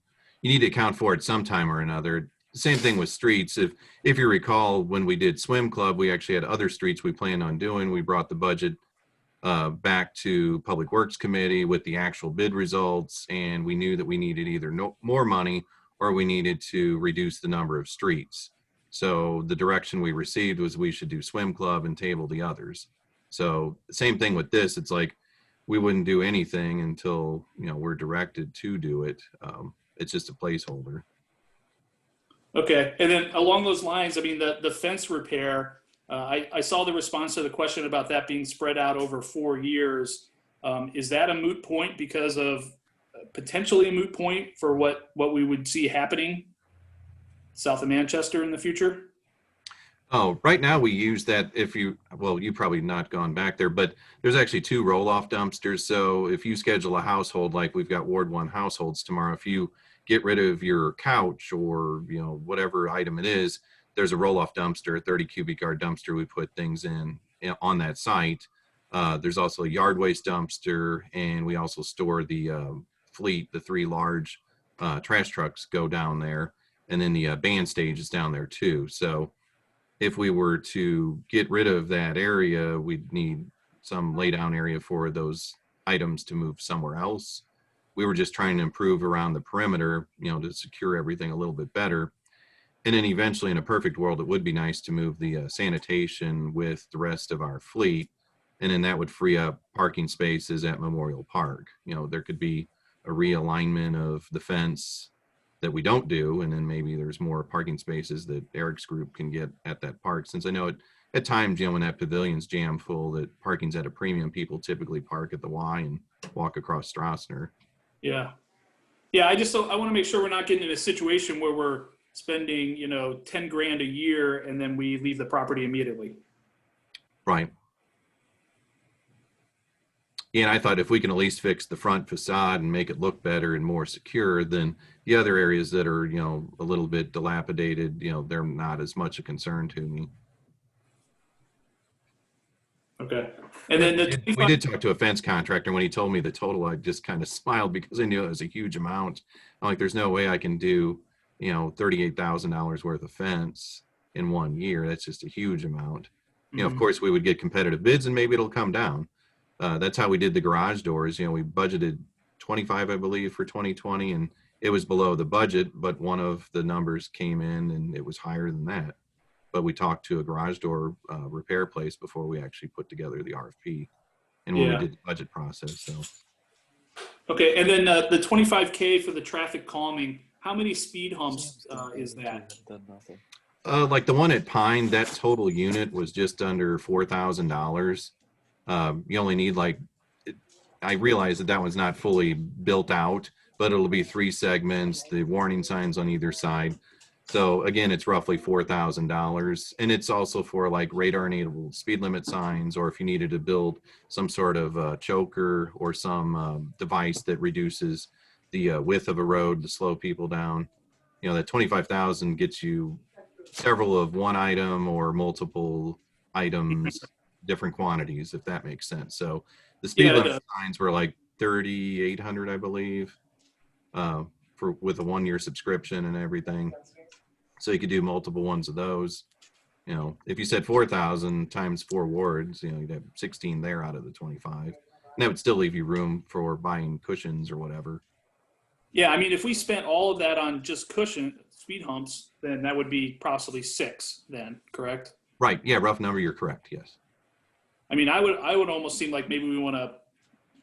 you need to account for it sometime or another. Same thing with streets. If you recall, when we did swim club, we actually had other streets we planned on doing. We brought the budget back to Public Works Committee with the actual bid results, and we knew that we needed either more money or we needed to reduce the number of streets. So the direction we received was we should do swim club and table the others. So same thing with this. It's like we wouldn't do anything until, you know, we're directed to do it. It's just a placeholder. Okay, and then along those lines, I mean, the fence repair, I saw the response to the question about that being spread out over 4 years. Is that a moot point because of potentially a moot point for what we would see happening south of Manchester in the future? Oh, right now we use that you probably not gone back there, but there's actually 2 roll-off dumpsters. So if you schedule a household, like we've got Ward 1 households tomorrow, if you get rid of your couch or, you know, whatever item it is, there's a roll-off dumpster, a 30 cubic yard dumpster we put things in on that site. There's also a yard waste dumpster, and we also store the fleet, the 3 large trash trucks go down there, and then the band stage is down there too. So if we were to get rid of that area, we'd need some lay down area for those items to move somewhere else. We were just trying to improve around the perimeter, you know, to secure everything a little bit better. And then eventually, in a perfect world, it would be nice to move the sanitation with the rest of our fleet. And then that would free up parking spaces at Memorial Park. You know, there could be a realignment of the fence that we don't do. And then maybe there's more parking spaces that Eric's group can get at that park. Since I know at times, you know, when that pavilion's jam full, that parking's at a premium, people typically park at the Y and walk across Strassner. Yeah. Yeah, I want to make sure we're not getting in a situation where we're spending, you know, 10 grand a year and then we leave the property immediately. Right. Yeah, and I thought if we can at least fix the front facade and make it look better and more secure, then the other areas that are, you know, a little bit dilapidated, you know, they're not as much a concern to me. Okay. And then we did talk to a fence contractor. When he told me the total, I just kind of smiled because I knew it was a huge amount. I'm like, there's no way I can do, you know, $38,000 worth of fence in 1 year. That's just a huge amount. You know, of course, we would get competitive bids and maybe it'll come down. That's how we did the garage doors. You know, we budgeted 25, I believe, for 2020, and it was below the budget, but one of the numbers came in and it was higher than that. But we talked to a garage door repair place before we actually put together the RFP and when we did the budget process. So. Okay, and then the 25K for the traffic calming, how many speed humps is that? Like the one at Pine, that total unit was just under $4,000. You only need I realize that one's not fully built out, but it'll be 3 segments, the warning signs on either side. So again, it's roughly $4,000, and it's also for like radar enabled speed limit signs, or if you needed to build some sort of choker or some device that reduces the width of a road to slow people down. You know, that 25,000 gets you several of one item or multiple items, different quantities, if that makes sense. So the speed limit signs were like 3,800, I believe, with a 1-year subscription and everything. So you could do multiple ones of those. You know, if you said 4,000 times 4 wards, you know, you'd have 16 there out of the 25. And that would still leave you room for buying cushions or whatever. Yeah, I mean, if we spent all of that on just speed humps, then that would be possibly 6 then, correct? Right, yeah, rough number, you're correct, yes. I mean, I would almost seem like maybe we want to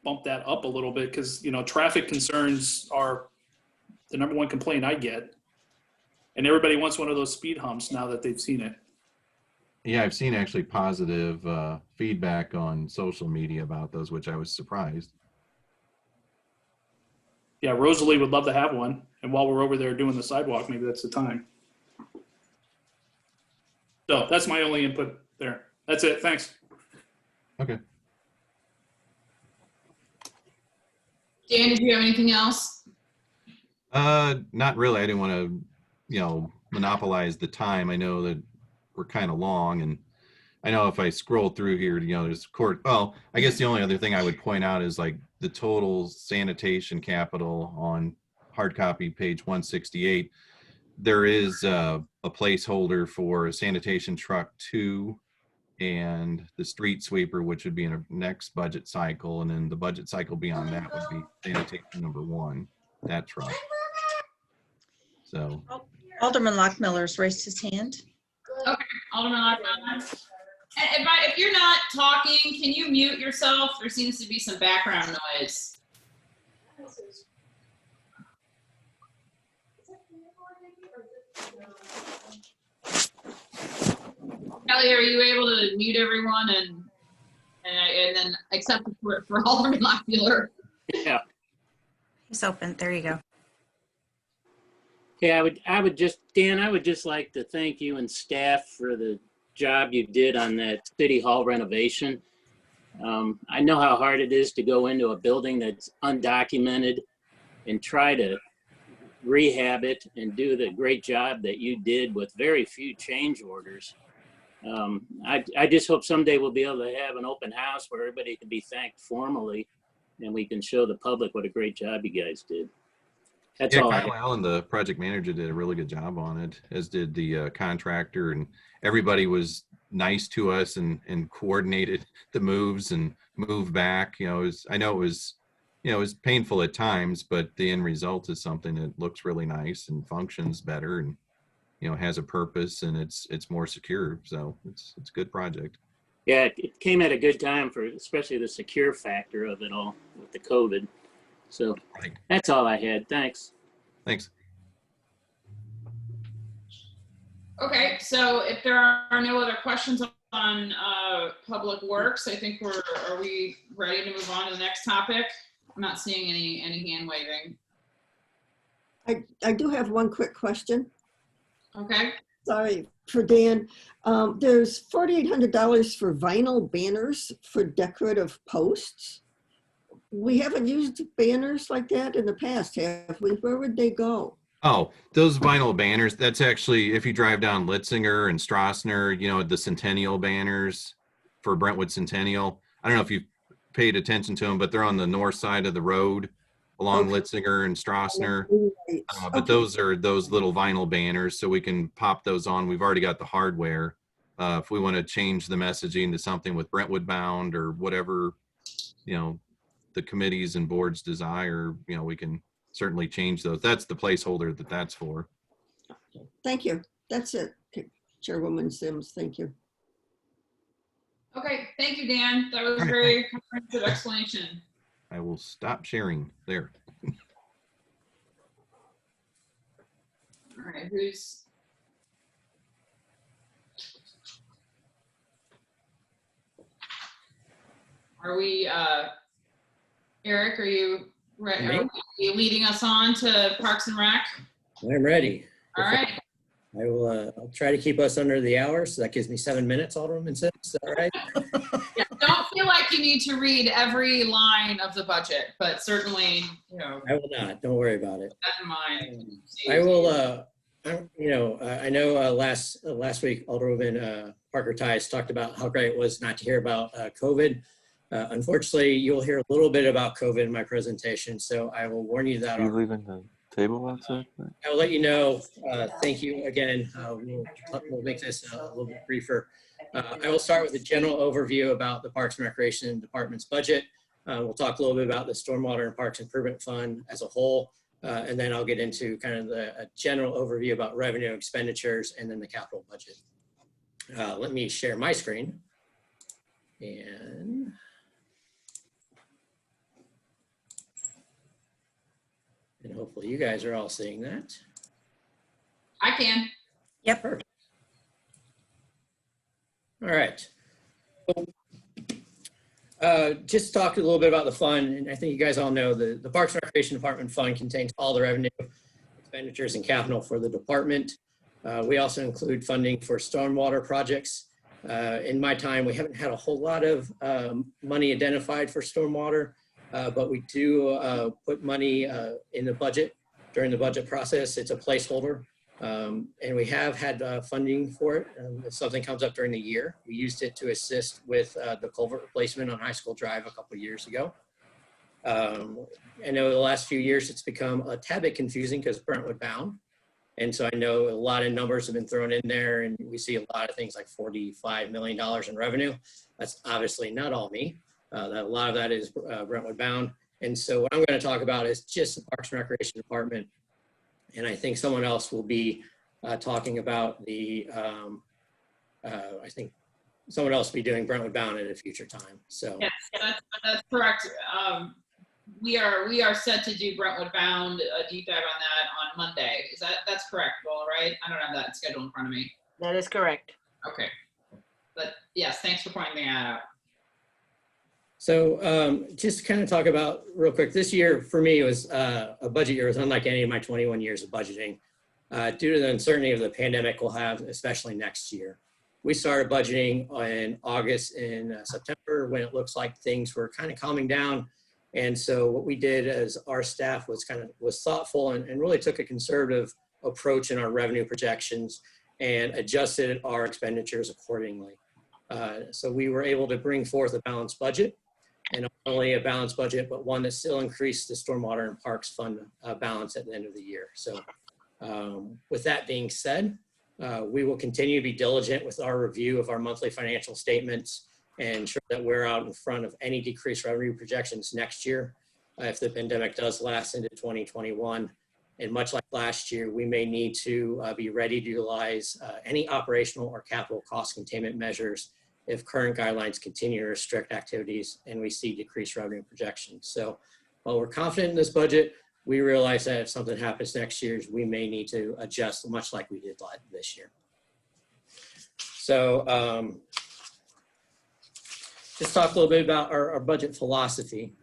bump that up a little bit because, you know, traffic concerns are the number 1 complaint I get. And everybody wants one of those speed humps now that they've seen it. Yeah, I've seen actually positive feedback on social media about those, which I was surprised. Yeah, Rosalie would love to have one. And while we're over there doing the sidewalk, maybe that's the time. So that's my only input there. That's it. Thanks. Okay. Dan, did you have anything else? Not really. I didn't want to, monopolize the time. I know that we're kind of long, and I know if I scroll through here, there's court. Well, I guess the only other thing I would point out is like the total sanitation capital on hard copy page 168. There is a placeholder for a sanitation truck 2 and the street sweeper, which would be in a next budget cycle, and then the budget cycle beyond that would be sanitation number 1, that truck. So Alderman Lockmiller's raised his hand. Okay, Alderman Lockmiller. And if you're not talking, can you mute yourself? There seems to be some background noise. Kelly, are you able to mute everyone and then accept for Alderman Lockmiller? Yeah. He's open. There you go. Okay, I would just like to thank you and staff for the job you did on that City Hall renovation. I know how hard it is to go into a building that's undocumented and try to rehab it and do the great job that you did with very few change orders. I just hope someday we'll be able to have an open house where everybody can be thanked formally and we can show the public what a great job you guys did. That's all. Kyle Allen, the project manager, did a really good job on it, as did the contractor, and everybody was nice to us and coordinated the moves and moved back. I know it was painful at times, but the end result is something that looks really nice and functions better, and has a purpose, and it's more secure. So it's a good project. Yeah, it came at a good time for especially the secure factor of it all with the COVID. So that's all I had. Thanks. Thanks. Okay, so if there are no other questions on Public Works, I think are we ready to move on to the next topic? I'm not seeing any hand waving. I do have one quick question. Okay. Sorry, for Dan. There's $4,800 for vinyl banners for decorative posts. We haven't used banners like that in the past, have we? Where would they go? Oh, those vinyl banners, that's actually, if you drive down Litzinger and Strassner, the Centennial banners for Brentwood Centennial. I don't know if you've paid attention to them, but they're on the north side of the road along Litzinger and Strassner. But those are those little vinyl banners, so we can pop those on. We've already got the hardware. If we want to change the messaging to something with Brentwood bound or whatever, the committees and boards desire, we can certainly change those. That's the placeholder that's for. Thank you. That's it. Chairwoman Sims, thank you. Okay, thank you, Dan. That was a very comprehensive explanation. I will stop sharing there. All right, are we, Eric, are you ready? Are you leading us on to Parks and Rec? I'm ready. All right. I'll try to keep us under the hour, so that gives me 7 minutes, Alderman Sims. Is that right? Yeah, don't feel like you need to read every line of the budget, but certainly, I will not. Don't worry about it. That in mind. I will. I know last week, Alderwoman Parker Tice talked about how great it was not to hear about COVID. Unfortunately, you'll hear a little bit about COVID in my presentation, so I will warn you that. Are you leaving the table outside? I will let you know. Thank you again. We'll make this a little bit briefer. I will start with a general overview about the Parks and Recreation Department's budget. We'll talk a little bit about the Stormwater and Parks Improvement Fund as a whole, and then I'll get into kind of a general overview about revenue expenditures and then the capital budget. Let me share my screen. And hopefully you guys are all seeing that. I can. Yep. Perfect. All right. Just talk a little bit about the fund, and I think you guys all know the Parks and Recreation Department fund contains all the revenue, expenditures, and capital for the department. We also include funding for stormwater projects. In my time, we haven't had a whole lot of money identified for stormwater, but we do put money in the budget during the budget process. It's a placeholder. And we have had funding for it. If something comes up during the year, we used it to assist with the culvert replacement on High School Drive a couple of years ago. I know the last few years it's become a tad bit confusing because Brentwood bound. And so I know a lot of numbers have been thrown in there, and we see a lot of things like $45 million in revenue. That's obviously not all me. A lot of that is Brentwood bound. And so what I'm going to talk about is just the Parks and Recreation Department. And I think someone else will be talking about the, I think someone else will be doing Brentwood bound at a future time. So yes, that's correct. We are set to do Brentwood bound, a deep dive on that on Monday. That's correct, Will, right? I don't have that schedule in front of me. That is correct. Okay. But yes, thanks for pointing that out. So just to kind of talk about real quick, this year for me was a budget year. It was unlike any of my 21 years of budgeting due to the uncertainty of the pandemic we'll have, especially next year. We started budgeting in August and September when it looks like things were kind of calming down. And so what we did as our staff was thoughtful and really took a conservative approach in our revenue projections and adjusted our expenditures accordingly. So we were able to bring forth a balanced budget. And not only a balanced budget, but one that still increased the Stormwater and Parks Fund balance at the end of the year. So with that being said, we will continue to be diligent with our review of our monthly financial statements and ensure that we're out in front of any decreased revenue projections next year. If the pandemic does last into 2021, and much like last year, we may need to be ready to utilize any operational or capital cost containment measures if current guidelines continue to restrict activities and we see decreased revenue projections. So while we're confident in this budget, we realize that if something happens next year, we may need to adjust much like we did this year. So just talk a little bit about our budget philosophy.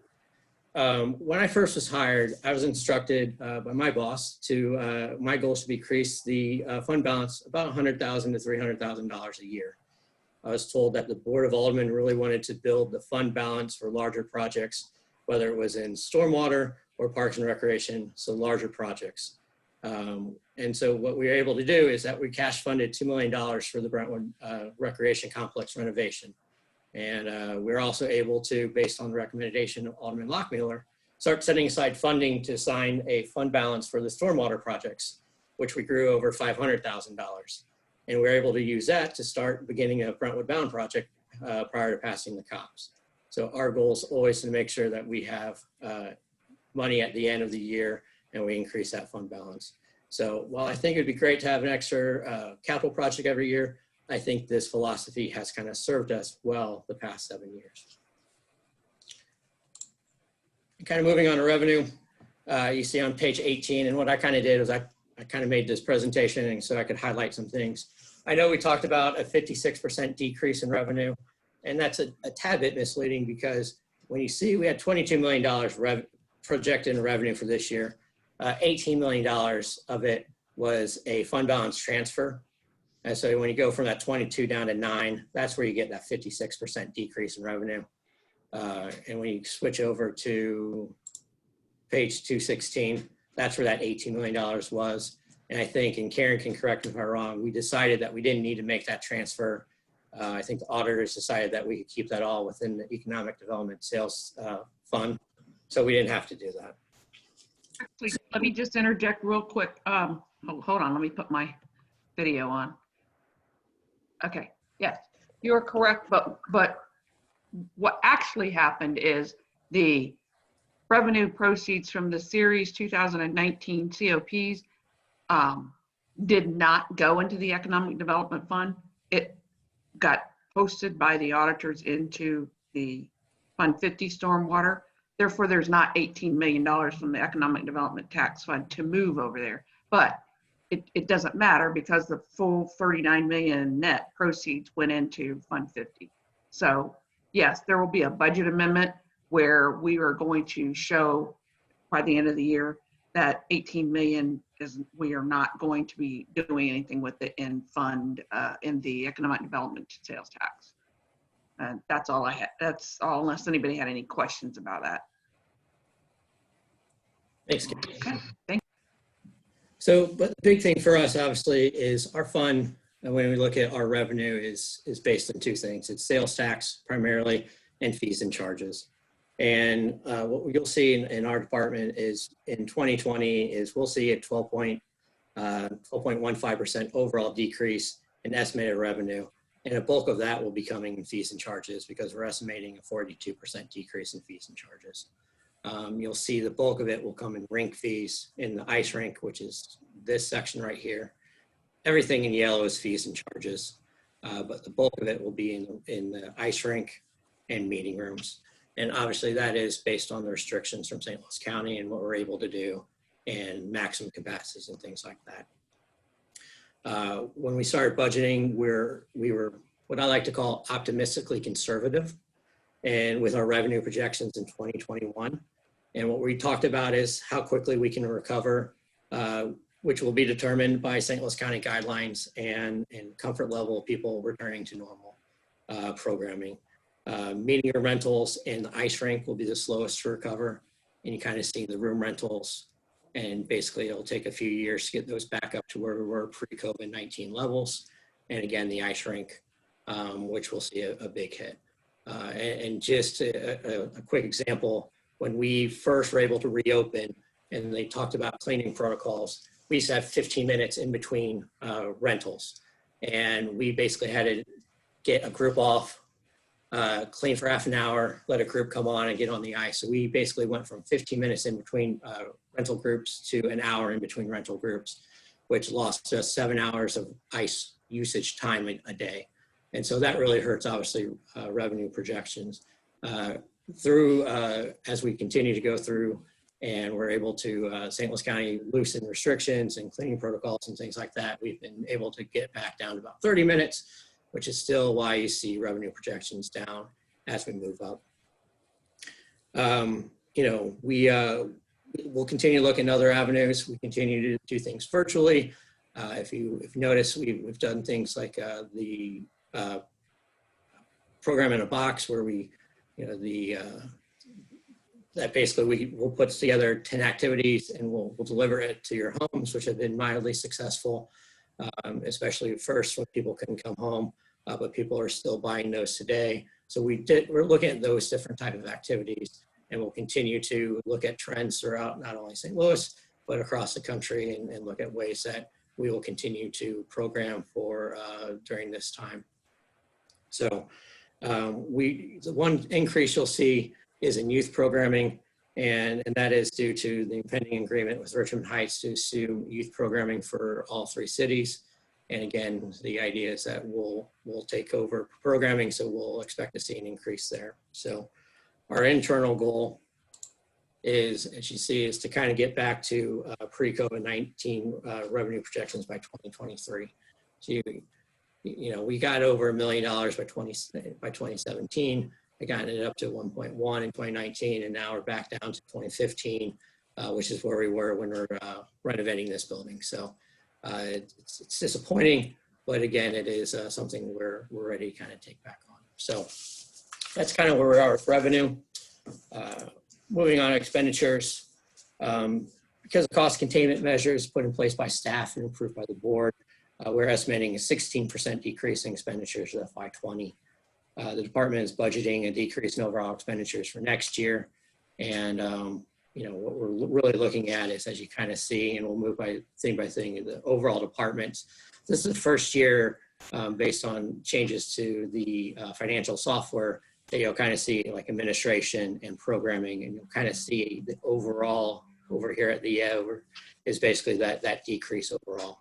When I first was hired, I was instructed by my boss to, my goal is to decrease the fund balance about $100,000 to $300,000 a year. I was told that the Board of Aldermen really wanted to build the fund balance for larger projects, whether it was in stormwater or parks and recreation, so larger projects. And so what we were able to do is that we cash funded $2 million for the Brentwood Recreation Complex renovation. And we're also able to, based on the recommendation of Alderman Lockmuller, start setting aside funding to assign a fund balance for the stormwater projects, which we grew over $500,000. And we're able to use that to start beginning a Brentwood bound project prior to passing the COPS. So our goal is always to make sure that we have money at the end of the year and we increase that fund balance. So while I think it'd be great to have an extra capital project every year, I think this philosophy has kind of served us well the past 7 years. Kind of moving on to revenue, you see on page 18, and what I kind of did was I kind of made this presentation and so I could highlight some things. I know we talked about a 56% decrease in revenue, and that's a tad bit misleading because when you see we had $22 million projected in revenue for this year, $18 million of it was a fund balance transfer. And so when you go from that 22 down to 9, that's where you get that 56% decrease in revenue. And when you switch over to page 216, that's where that $18 million was. And I think, and Karen can correct me if I'm wrong, we decided that we didn't need to make that transfer. I think the auditors decided that we could keep that all within the Economic Development Sales Fund. So we didn't have to do that. Actually, let me just interject real quick. Hold on, let me put my video on. Okay, yes, you're correct, but what actually happened is the revenue proceeds from the Series 2019 COPs did not go into the Economic Development Fund. It got posted by the auditors into the Fund 50 Stormwater. Therefore, there's not $18 million from the Economic Development Tax Fund to move over there. But it doesn't matter because the full $39 million net proceeds went into Fund 50. So yes, there will be a budget amendment where we are going to show by the end of the year that 18 million is, we are not going to be doing anything with it in fund, in the economic development sales tax. And that's all I had. That's all, unless anybody had any questions about that. Thanks, Kim. Okay, thank So, but the big thing for us, obviously, is our fund. And when we look at our revenue is based on two things. It's sales tax primarily and fees and charges. And what you'll see in our department is in 2020 is we'll see a 12.15% overall decrease in estimated revenue. And a bulk of that will be coming in fees and charges because we're estimating a 42% decrease in fees and charges. You'll see the bulk of it will come in rink fees in the ice rink, which is this section right here. Everything in yellow is fees and charges, but the bulk of it will be in the ice rink and meeting rooms. And obviously that is based on the restrictions from St. Louis County and what we're able to do and maximum capacities and things like that. When we started budgeting, we were what I like to call optimistically conservative and with our revenue projections in 2021. And what we talked about is how quickly we can recover, which will be determined by St. Louis County guidelines and comfort level of people returning to normal programming. Meeting room rentals and the ice rink will be the slowest to recover. And you kind of see the room rentals, and basically it'll take a few years to get those back up to where we were pre-COVID-19 levels. And again, the ice rink, which we'll see a big hit. And just a quick example, when we first were able to reopen and they talked about cleaning protocols, we used to have 15 minutes in between rentals. And we basically had to get a group off, clean for half an hour, let a group come on and get on the ice. So we basically went from 15 minutes in between rental groups to an hour in between rental groups, which lost us 7 hours of ice usage time a day. And so that really hurts, obviously, revenue projections. As we continue to go through and we're able to, St. Louis County loosen restrictions and cleaning protocols and things like that, we've been able to get back down to about 30 minutes, which is still why you see revenue projections down as we move up. We'll continue to look in other avenues. We continue to do things virtually. If you notice, we've done things like the program in a box where we, that basically we'll put together 10 activities and we'll deliver it to your homes, which have been mildly successful, especially at first when people couldn't come home, but people are still buying those today. So we're looking at those different type of activities, and we'll continue to look at trends throughout not only St. Louis, but across the country and look at ways that we will continue to program for during this time. So the one increase you'll see is in youth programming, and that is due to the impending agreement with Richmond Heights to assume youth programming for all 3 cities. And again, the idea is that we'll take over programming, so we'll expect to see an increase there. So our internal goal is, as you see, is to kind of get back to pre-COVID-19 revenue projections by 2023. So we got over $1 million by 2017. I got it up to 1.1 in 2019, and now we're back down to 2015, which is where we were when we were renovating this building. So it's disappointing, but again, it is something we're ready to kind of take back on. So that's kind of where we are with revenue. Moving on to expenditures, because of cost containment measures put in place by staff and approved by the board, we're estimating a 16% decrease in expenditures for FY20. The department is budgeting a decrease in overall expenditures for next year. And, what we're really looking at is, as you kind of see, and we'll move by thing, the overall departments. This is the first year based on changes to the financial software that you'll kind of see like administration and programming, and you'll kind of see the overall over here at the is basically that decrease overall.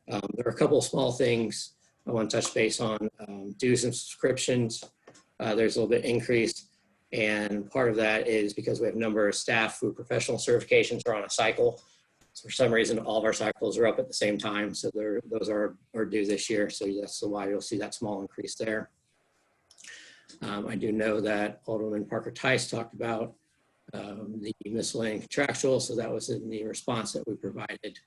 There are a couple of small things I want to touch base on. Dues and subscriptions, there's a little bit increase, and part of that is because we have a number of staff who professional certifications are on a cycle. So for some reason, all of our cycles are up at the same time, so those are due this year. So that's why you'll see that small increase there. I do know that Alderman Parker Tice talked about the miscellaneous contractual, so that was in the response that we provided.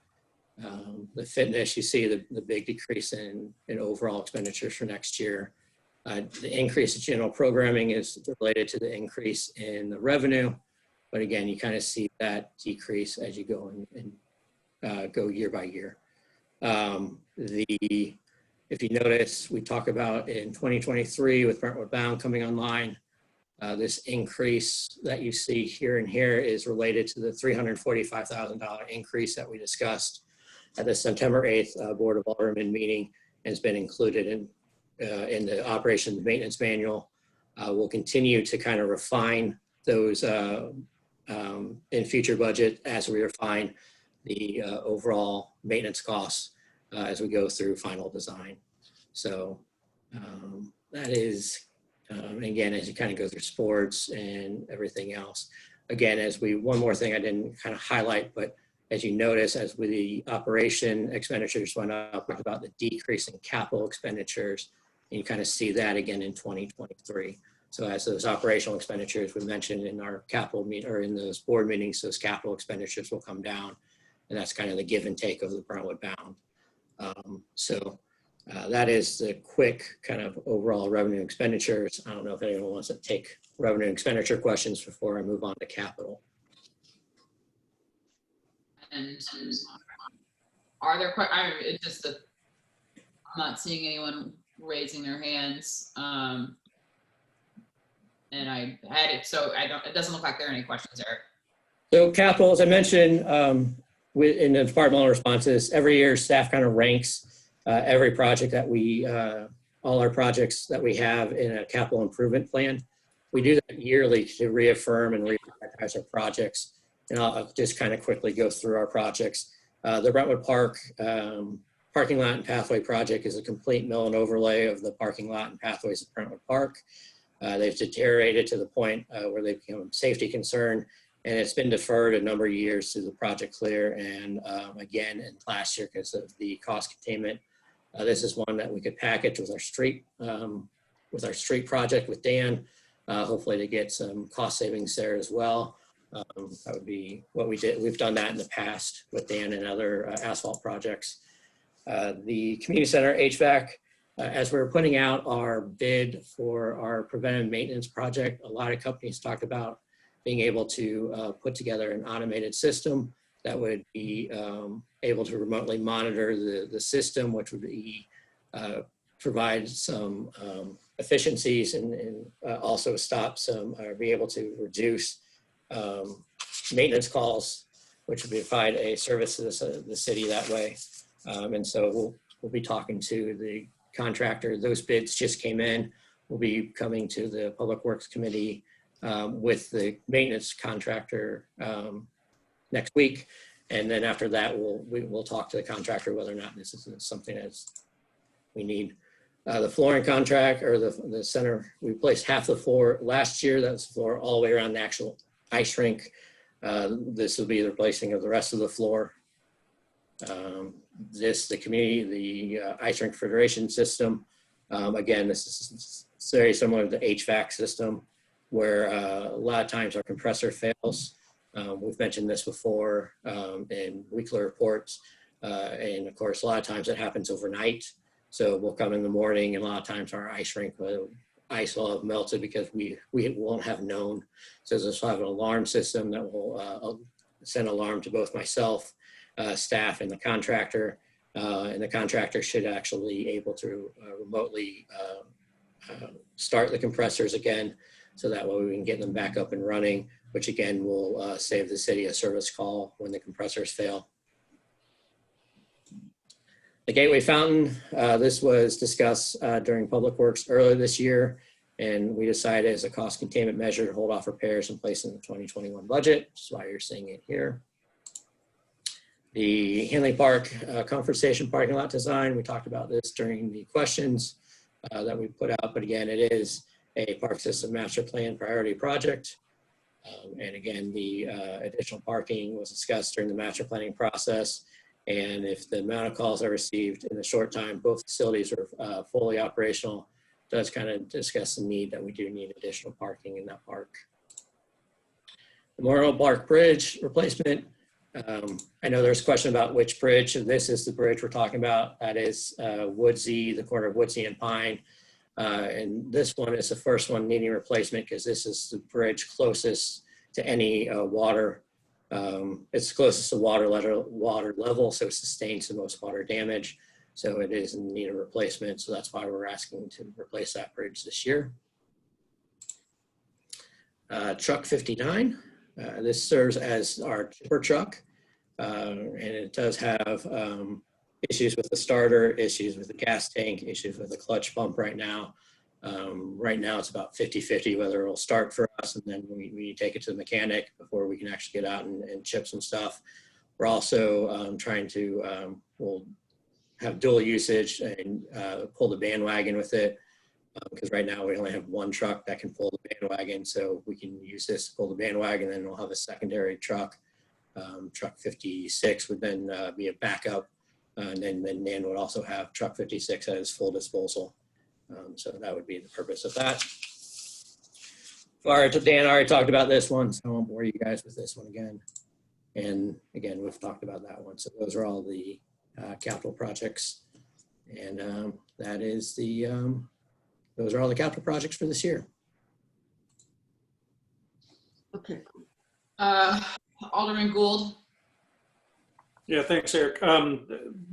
The fitness, you see the big decrease in overall expenditures for next year. The increase in general programming is related to the increase in the revenue, but again, you kind of see that decrease as you go and go year by year. If you notice, we talk about in 2023 with Brentwood Bound coming online, this increase that you see here and here is related to the $345,000 increase that we discussed at the September 8th Board of Aldermen meeting, and has been included in the operations and maintenance manual. We'll continue to kind of refine those in future budget as we refine the overall maintenance costs as we go through final design. So that is, again, as you kind of go through sports and everything else. Again, one more thing I didn't kind of highlight, but as you notice, as with the operation expenditures went up, it's about the decrease in capital expenditures. And you kind of see that again in 2023. So as those operational expenditures we mentioned in our capital meet or in those board meetings, those capital expenditures will come down. And that's kind of the give and take of the Brentwood Bound. That is the quick kind of overall revenue expenditures. I don't know if anyone wants to take revenue expenditure questions before I move on to capital. And are there, it's just that I'm not seeing anyone raising their hands. And I had it, so it doesn't look like there are any questions, Eric. So capital, as I mentioned, in the departmental responses, every year staff kind of ranks every project that all our projects that we have in a capital improvement plan. We do that yearly to reaffirm and re-prioritize our projects. And I'll just kind of quickly go through our projects. The Brentwood Park parking lot and pathway project is a complete mill and overlay of the parking lot and pathways at Brentwood Park. They've deteriorated to the point where they've become a safety concern, and it's been deferred a number of years to the project clear. And again, in last year, because of the cost containment, this is one that we could package with our street project with Dan, hopefully to get some cost savings there as well. That would be what we did. We've done that in the past with Dan and other asphalt projects. The community center HVAC, as we were putting out our bid for our preventive maintenance project, a lot of companies talked about being able to put together an automated system that would be able to remotely monitor the system, which would be provide some efficiencies and also stop some, or be able to reduce maintenance calls, which would provide a service to the city that way. And so we'll be talking to the contractor. Those bids just came in. We'll be coming to the Public Works Committee with the maintenance contractor next week. And then after that, we'll talk to the contractor whether or not this is something that we need. The flooring contract, or the center, we replaced half the floor last year. That's the floor all the way around the actual ice rink. This will be the replacing of the rest of the floor. The community, the ice rink refrigeration system. Again, this is very similar to the HVAC system, where a lot of times our compressor fails. We've mentioned this before in weekly reports. And of course, a lot of times it happens overnight. So we'll come in the morning, and a lot of times our ice rink ice will have melted because we won't have known. So this will have an alarm system that will send an alarm to both myself, staff, and the contractor. And the contractor should actually be able to remotely start the compressors again, so that way we can get them back up and running, which again will save the city a service call when the compressors fail. The Gateway Fountain, this was discussed during Public Works earlier this year, and we decided as a cost containment measure to hold off repairs and place in the 2021 budget, which is why you're seeing it here. The Henley Park Conference Station parking lot design, we talked about this during the questions that we put out, but again, it is a park system master plan priority project. And again, the additional parking was discussed during the master planning process. And if the amount of calls I received in a short time, both facilities are fully operational, does kind of discuss the need that we do need additional parking in that park. The Memorial Park Bridge replacement. I know there's a question about which bridge. This is the bridge we're talking about. That is Woodsy, the corner of Woodsy and Pine. And this one is the first one needing replacement because this is the bridge closest to any water. It's closest to water level, so it sustains the most water damage. So it is in need of replacement. So that's why we're asking to replace that bridge this year. Truck 59. This serves as our chipper truck, and it does have issues with the starter, issues with the gas tank, issues with the clutch pump right now. Right now it's about 50-50 whether it'll start for us, and then we take it to the mechanic before we can actually get out and chip some stuff. We're also trying to, we'll have dual usage and pull the bandwagon with it. Because right now we only have one truck that can pull the bandwagon, so we can use this to pull the bandwagon, then we'll have a secondary truck. Truck 56 would then be a backup, and then Nan would also have truck 56 at his full disposal. So that would be the purpose of that. Dan already talked about this one, so I won't bore you guys with this one again. And again, we've talked about that one. So those are all the capital projects, and that is the those are all the capital projects for this year. Okay. Alderman Gould. Yeah, thanks, Eric.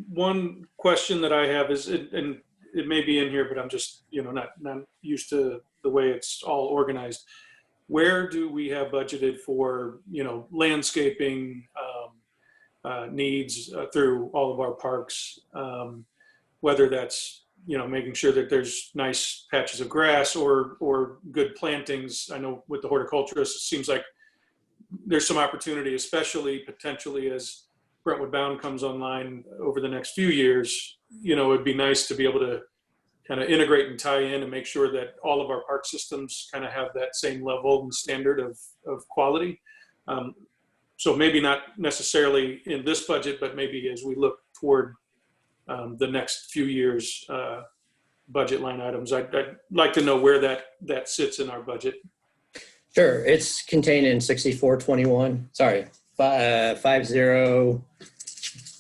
One question that I have is, and it may be in here, but I'm just, not used to the way it's all organized. Where do we have budgeted for, landscaping needs through all of our parks? Whether that's, making sure that there's nice patches of grass or good plantings. I know with the horticulturist, it seems like there's some opportunity, especially potentially as Brentwood Bound comes online over the next few years. It'd be nice to be able to kind of integrate and tie in and make sure that all of our park systems kind of have that same level and standard of quality. So maybe not necessarily in this budget, but maybe as we look toward the next few years budget line items, I'd like to know where that sits in our budget. Sure, it's contained in 6421. Sorry, 50.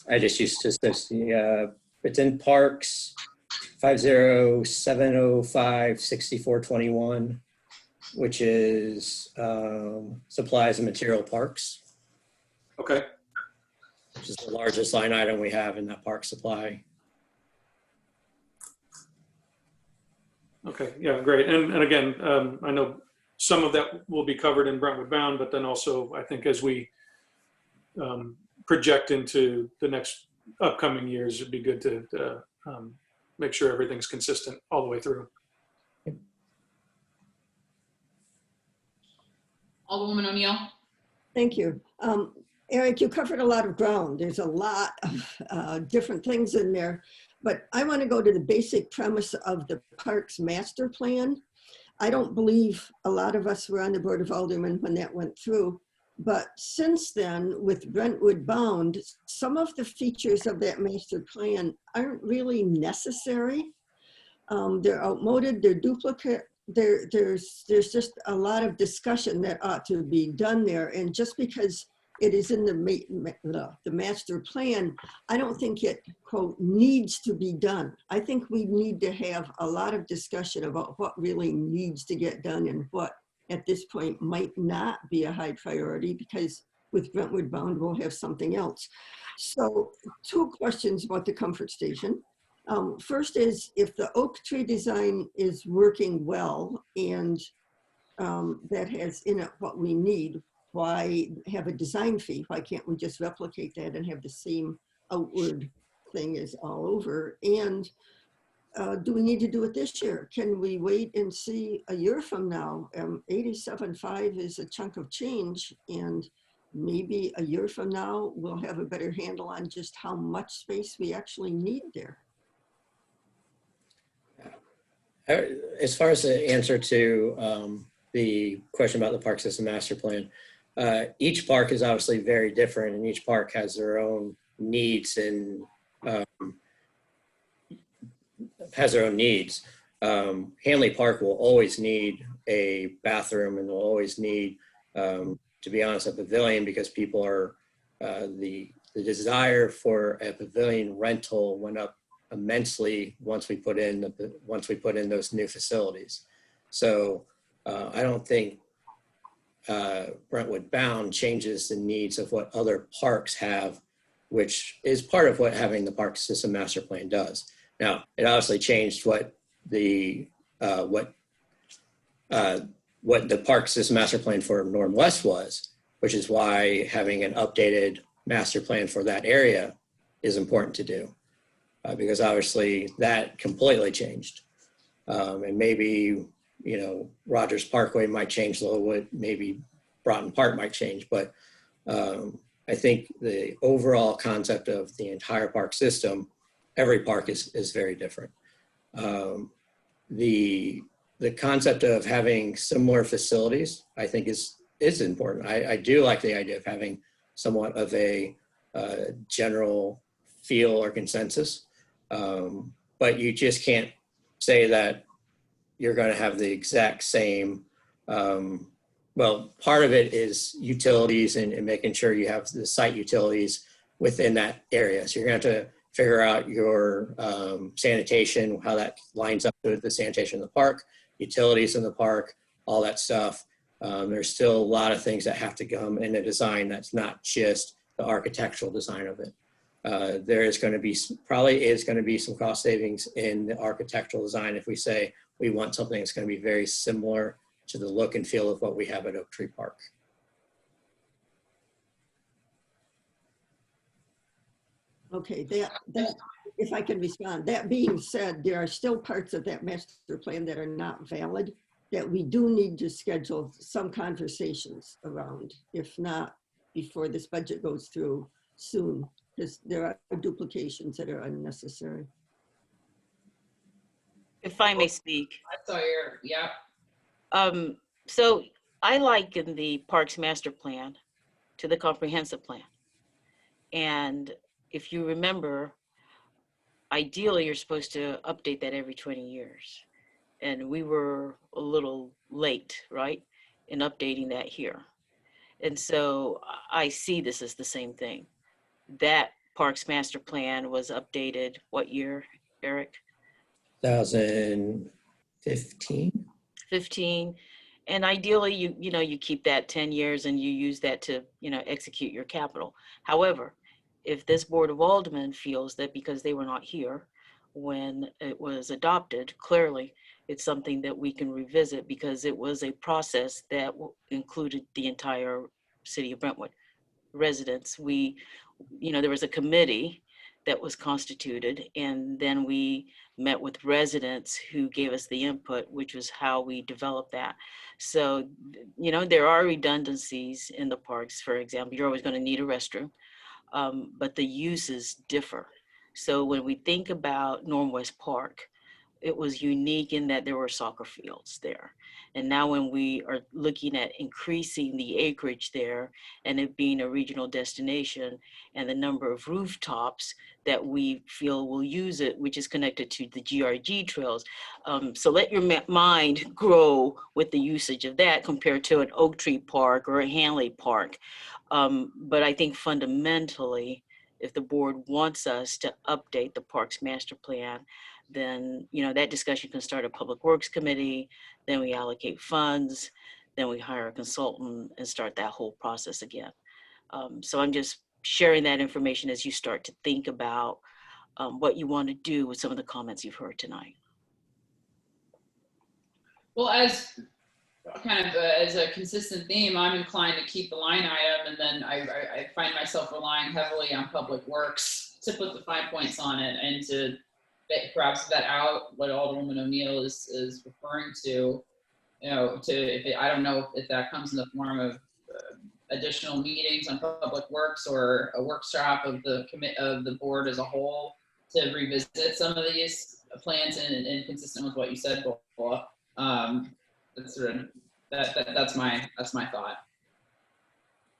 I just used to. It's in parks. 50705 6421, which is supplies and material parks. Okay. Which is the largest line item we have in that park supply. Okay, yeah, great. And again, I know some of that will be covered in Brentwood Bound, but then also I think as we project into the next upcoming years, it'd be good to make sure everything's consistent all the way through. Alderwoman O'Neill. Thank you. Eric, you covered a lot of ground. There's a lot of different things in there, but I want to go to the basic premise of the parks master plan. I don't believe a lot of us were on the Board of Aldermen when that went through, but since then with Brentwood Bound, some of the features of that master plan aren't really necessary. They're outmoded, they're duplicate. There's just a lot of discussion that ought to be done there. And just because it is in the master plan, I don't think it, quote, needs to be done. I think we need to have a lot of discussion about what really needs to get done and what at this point might not be a high priority, because with Brentwood Bound, we'll have something else. So 2 questions about the comfort station. First is, if the oak tree design is working well and that has in it what we need, why have a design fee? Why can't we just replicate that and have the same outward thing as all over? And do we need to do it this year? Can we wait and see a year from now? 87.5 is a chunk of change, and maybe a year from now, we'll have a better handle on just how much space we actually need there. As far as the answer to the question about the park system master plan, each park is obviously very different, and each park has their own needs and has their own needs. Hanley Park will always need a bathroom and will always need, to be honest, a pavilion, because people are, the desire for a pavilion rental went up immensely once we put in those new facilities. So I don't think Brentwood Bound changes the needs of what other parks have, which is part of what having the park system master plan does. Now, it obviously changed what the park system master plan for Norm West was, which is why having an updated master plan for that area is important to do, because obviously that completely changed. And maybe, you know, Rogers Parkway might change a little bit, maybe Broughton Park might change, but I think the overall concept of the entire park system, every park is very different. The concept of having similar facilities, I think is important. I do like the idea of having somewhat of a general feel or consensus, but you just can't say that you're going to have the exact same. Well, part of it is utilities and making sure you have the site utilities within that area. So you're going to have to figure out your sanitation, how that lines up with the sanitation in the park, utilities in the park, all that stuff. There's still a lot of things that have to come in a design that's not just the architectural design of it. There is going to be, probably is going to be some cost savings in the architectural design if we say we want something that's going to be very similar to the look and feel of what we have at Oak Tree Park. Okay, that if I can respond, that being said, there are still parts of that master plan that are not valid that we do need to schedule some conversations around, if not before this budget goes through soon, because there are duplications that are unnecessary. If I may speak. I saw your, yeah. So I liken the Parks Master Plan to the comprehensive plan. And if you remember, ideally you're supposed to update that every 20 years. And we were a little late, right, in updating that here. And so I see this as the same thing. That Parks Master Plan was updated what year, Eric? 2015. 15. And ideally, you keep that 10 years and you use that to, execute your capital. However, if this Board of Aldermen feels that because they were not here when it was adopted, clearly it's something that we can revisit because it was a process that included the entire city of Brentwood residents. There was a committee that was constituted, and then we met with residents who gave us the input, which was how we developed that. So, there are redundancies in the parks. For example, you're always going to need a restroom, but the uses differ. So when we think about Norm West Park, it was unique in that there were soccer fields there. And now when we are looking at increasing the acreage there and it being a regional destination and the number of rooftops that we feel will use it, which is connected to the GRG trails. So let your mind grow with the usage of that compared to an Oak Tree Park or a Hanley Park. But I think fundamentally, if the board wants us to update the Parks Master Plan, then that discussion can start a Public Works Committee, then we allocate funds, then we hire a consultant and start that whole process again. So I'm just sharing that information as you start to think about what you want to do with some of the comments you've heard tonight. Well, as kind of as a consistent theme, I'm inclined to keep the line item, and then I find myself relying heavily on Public Works to put the fine points on it and to perhaps vet out what Alderwoman O'Neill is referring to. I don't know if that comes in the form of additional meetings on Public Works or a workshop of the board as a whole to revisit some of these plans and consistent with what you said, Bola. That's my thought.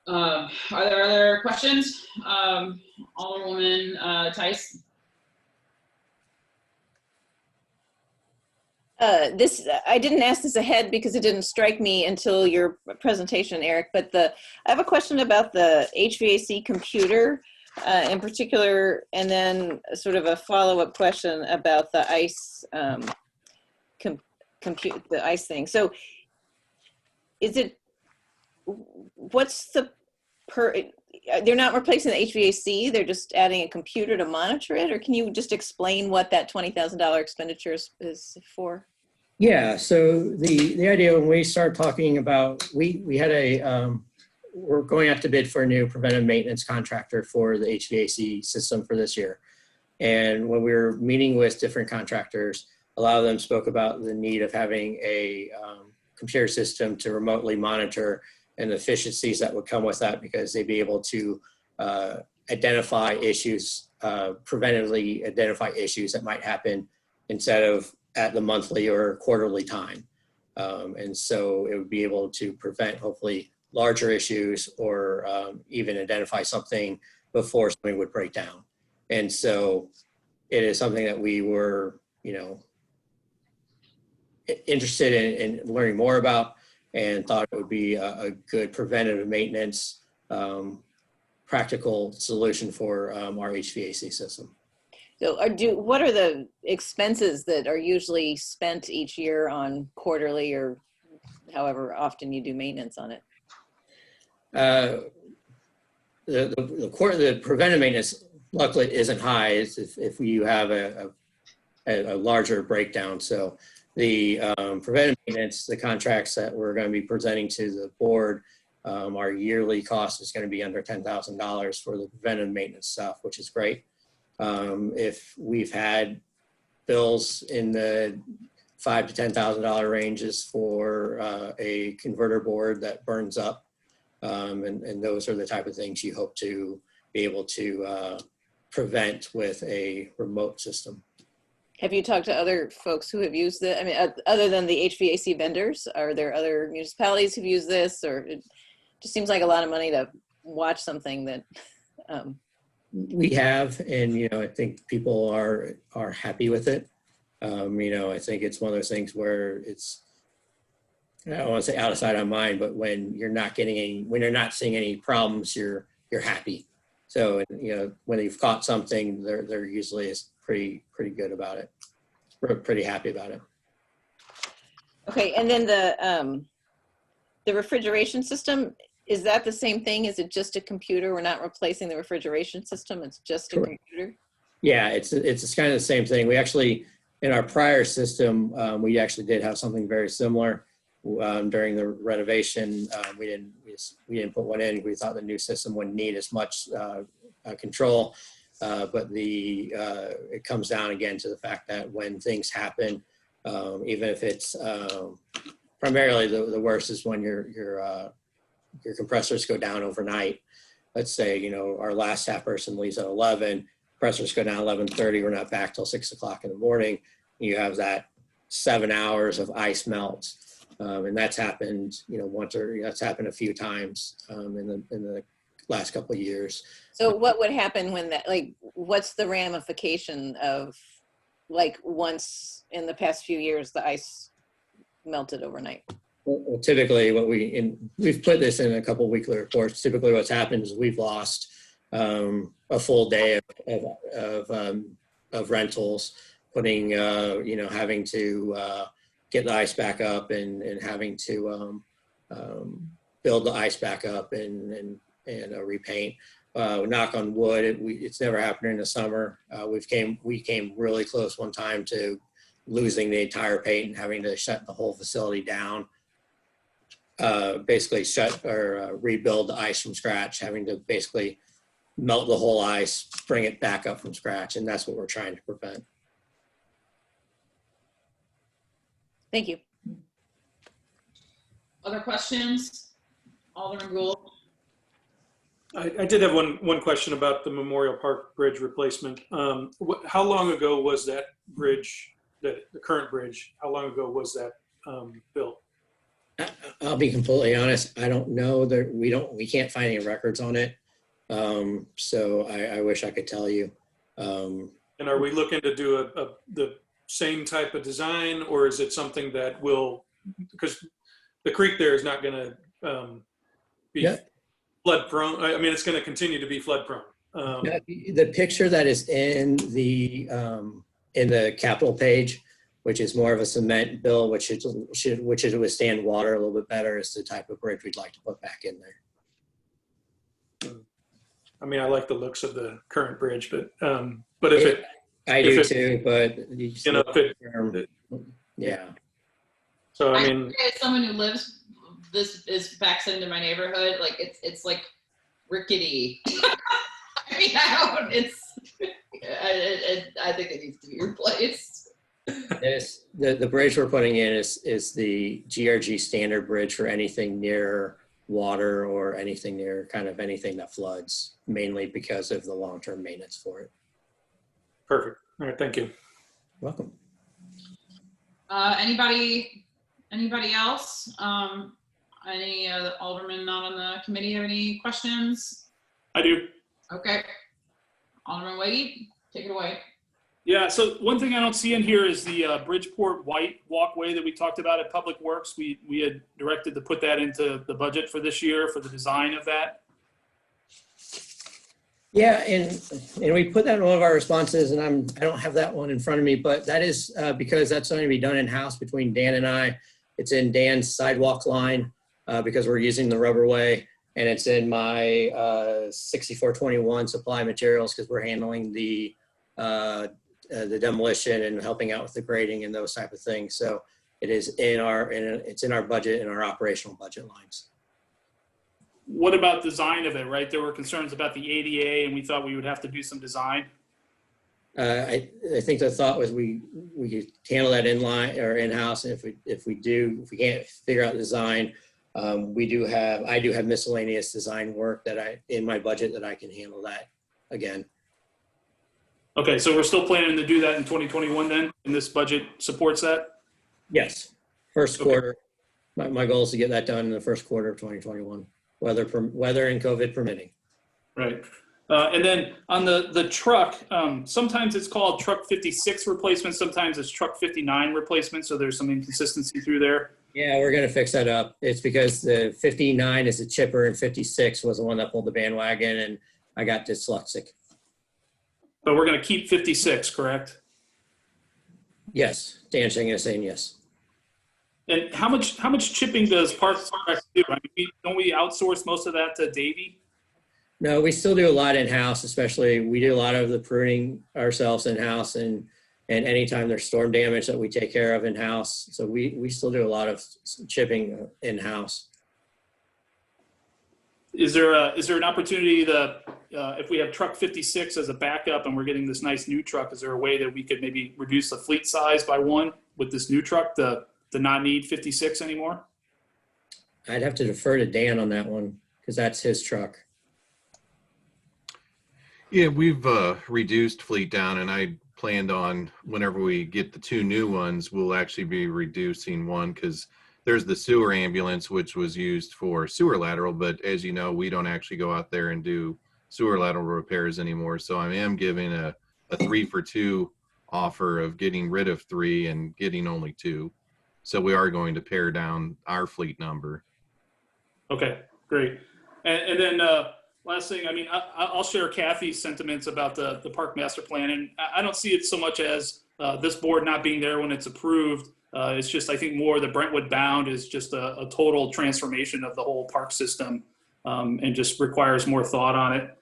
Are there other questions? Alderwoman Tice. I didn't ask this ahead because it didn't strike me until your presentation, Eric, but I have a question about the HVAC computer in particular, and then sort of a follow-up question about the ice the ice thing. So what's the they're not replacing the HVAC, they're just adding a computer to monitor it? Or can you just explain what that $20,000 expenditure is for? Yeah, so the idea when we start talking about, we had we're going out to bid for a new preventive maintenance contractor for the HVAC system for this year. And when we were meeting with different contractors, a lot of them spoke about the need of having a computer system to remotely monitor and the efficiencies that would come with that, because they'd be able to identify issues, preventively identify issues that might happen instead of at the monthly or quarterly time. And so it would be able to prevent hopefully larger issues, or even identify something before something would break down. And so it is something that we were, interested in learning more about, and thought it would be a good preventative maintenance, practical solution for our HVAC system. So what are the expenses that are usually spent each year on quarterly or however often you do maintenance on it? The preventive maintenance luckily isn't high if you have a larger breakdown. So the preventive maintenance, the contracts that we're going to be presenting to the board, our yearly cost is going to be under $10,000 for the preventive maintenance stuff, which is great. If we've had bills in the $5,000 to $10,000 ranges for a converter board that burns up, and those are the type of things you hope to be able to prevent with a remote system. Have you talked to other folks who have used it? I mean, other than the HVAC vendors, are there other municipalities who've used this? Or it just seems like a lot of money to watch something that. We have, and I think people are happy with it. I think it's one of those things where it's, I don't want to say out of sight, out of mind, but when you're not seeing any problems, you're happy. So when you've caught something, they're usually is pretty good about it. We're pretty happy about it. Okay, and then the refrigeration system, is that the same thing? Is it just a computer? We're not replacing the refrigeration system. It's just a computer. Yeah, it's kind of the same thing. We actually, in our prior system, we actually did have something very similar. During the renovation, we didn't put one in. We thought the new system wouldn't need as much control, but it comes down again to the fact that when things happen, even if it's primarily the worst is when your compressors go down overnight. Let's say our last staff person leaves at 11, compressors go down 11:30. We're not back till 6 o'clock in the morning. You have that 7 hours of ice melt. And that's happened, that's happened a few times in the last couple of years. So what would happen when what's the ramification of once in the past few years, the ice melted overnight? Well, typically we've put this in a couple of weekly reports. Typically what's happened is we've lost a full day of rentals, putting, having to get the ice back up and having to build the ice back up and repaint. Knock on wood, it's never happened during the summer. We came really close one time to losing the entire paint and having to shut the whole facility down. Basically shut or rebuild the ice from scratch, having to basically melt the whole ice, bring it back up from scratch, and that's what we're trying to prevent. Thank you. Other questions? Alderman Gould. I did have one question about the Memorial Park Bridge replacement. How long ago was that bridge, the current bridge, how long ago was that built? I'll be completely honest. I don't know that we can't find any records on it. So I wish I could tell you. And are we looking to do the same type of design, or is it something that will, because the creek there is not going to be Yeah. flood prone. I mean, it's going to continue to be flood prone. Yeah, the picture that is in the capital page, which is more of a cement bill, which should withstand water a little bit better, is the type of bridge we'd like to put back in there. I mean, I like the looks of the current bridge, but if I do too, but you know, yeah. So I I mean, as someone who lives backs into my neighborhood, like it's like rickety. I mean, I think it needs to be replaced. The bridge we're putting in is the GRG standard bridge for anything near water or anything near anything that floods, mainly because of the long-term maintenance for it. perfect. All right, thank you. Welcome. Anybody else? Any aldermen not on the committee have any questions? I do. Okay. Alderman Whitey, take it away. Yeah, so one thing I don't see in here is the Bridgeport White walkway that we talked about at Public Works. We had directed to put that into the budget for this year for the design of that. Yeah, and we put that in one of our responses, and I don't have that one in front of me, but that is because that's going to be done in-house between Dan and I. It's in Dan's sidewalk line because we're using the rubberway, and it's in my 6421 supply materials because we're handling the demolition and helping out with the grading and those type of things. So it is it's in our budget, in our operational budget lines. What about design of it, right? There were concerns about the ADA and we thought we would have to do some design. I think the thought was we could handle that in-house. And if we can't figure out design, I do have miscellaneous design work in my budget that I can handle that again. Okay, so we're still planning to do that in 2021 then, and this budget supports that? Yes, first quarter. My goal is to get that done in the first quarter of 2021, weather and COVID permitting. Right. And then on the truck, sometimes it's called truck 56 replacement, sometimes it's truck 59 replacement, so there's some inconsistency through there. Yeah, we're going to fix that up. It's because the 59 is a chipper and 56 was the one that pulled the bandwagon, and I got dyslexic. But we're going to keep 56, correct? Yes, Dan Shinga is saying yes. And how much chipping does Parks do? I mean, don't we outsource most of that to Davey? No, we still do a lot in-house, especially we do a lot of the pruning ourselves in-house, and anytime there's storm damage that we take care of in-house. So we still do a lot of chipping in-house. Is there an opportunity that if we have truck 56 as a backup and we're getting this nice new truck, is there a way that we could maybe reduce the fleet size by one with this new truck to not need 56 anymore? I'd have to defer to Dan on that one because that's his truck. Yeah, we've reduced fleet down, and I planned on whenever we get the two new ones, we'll actually be reducing one because there's the sewer ambulance, which was used for sewer lateral, but as you know, we don't actually go out there and do sewer lateral repairs anymore. So I am giving a 3-for-2 offer of getting rid of 3 and getting only 2. So we are going to pare down our fleet number. Okay, great. And then last thing, I mean, I'll share Kathy's sentiments about the park master plan, and I don't see it so much as this board not being there when it's approved. It's just, I think more the Brentwood bound is just a total transformation of the whole park system and just requires more thought on it.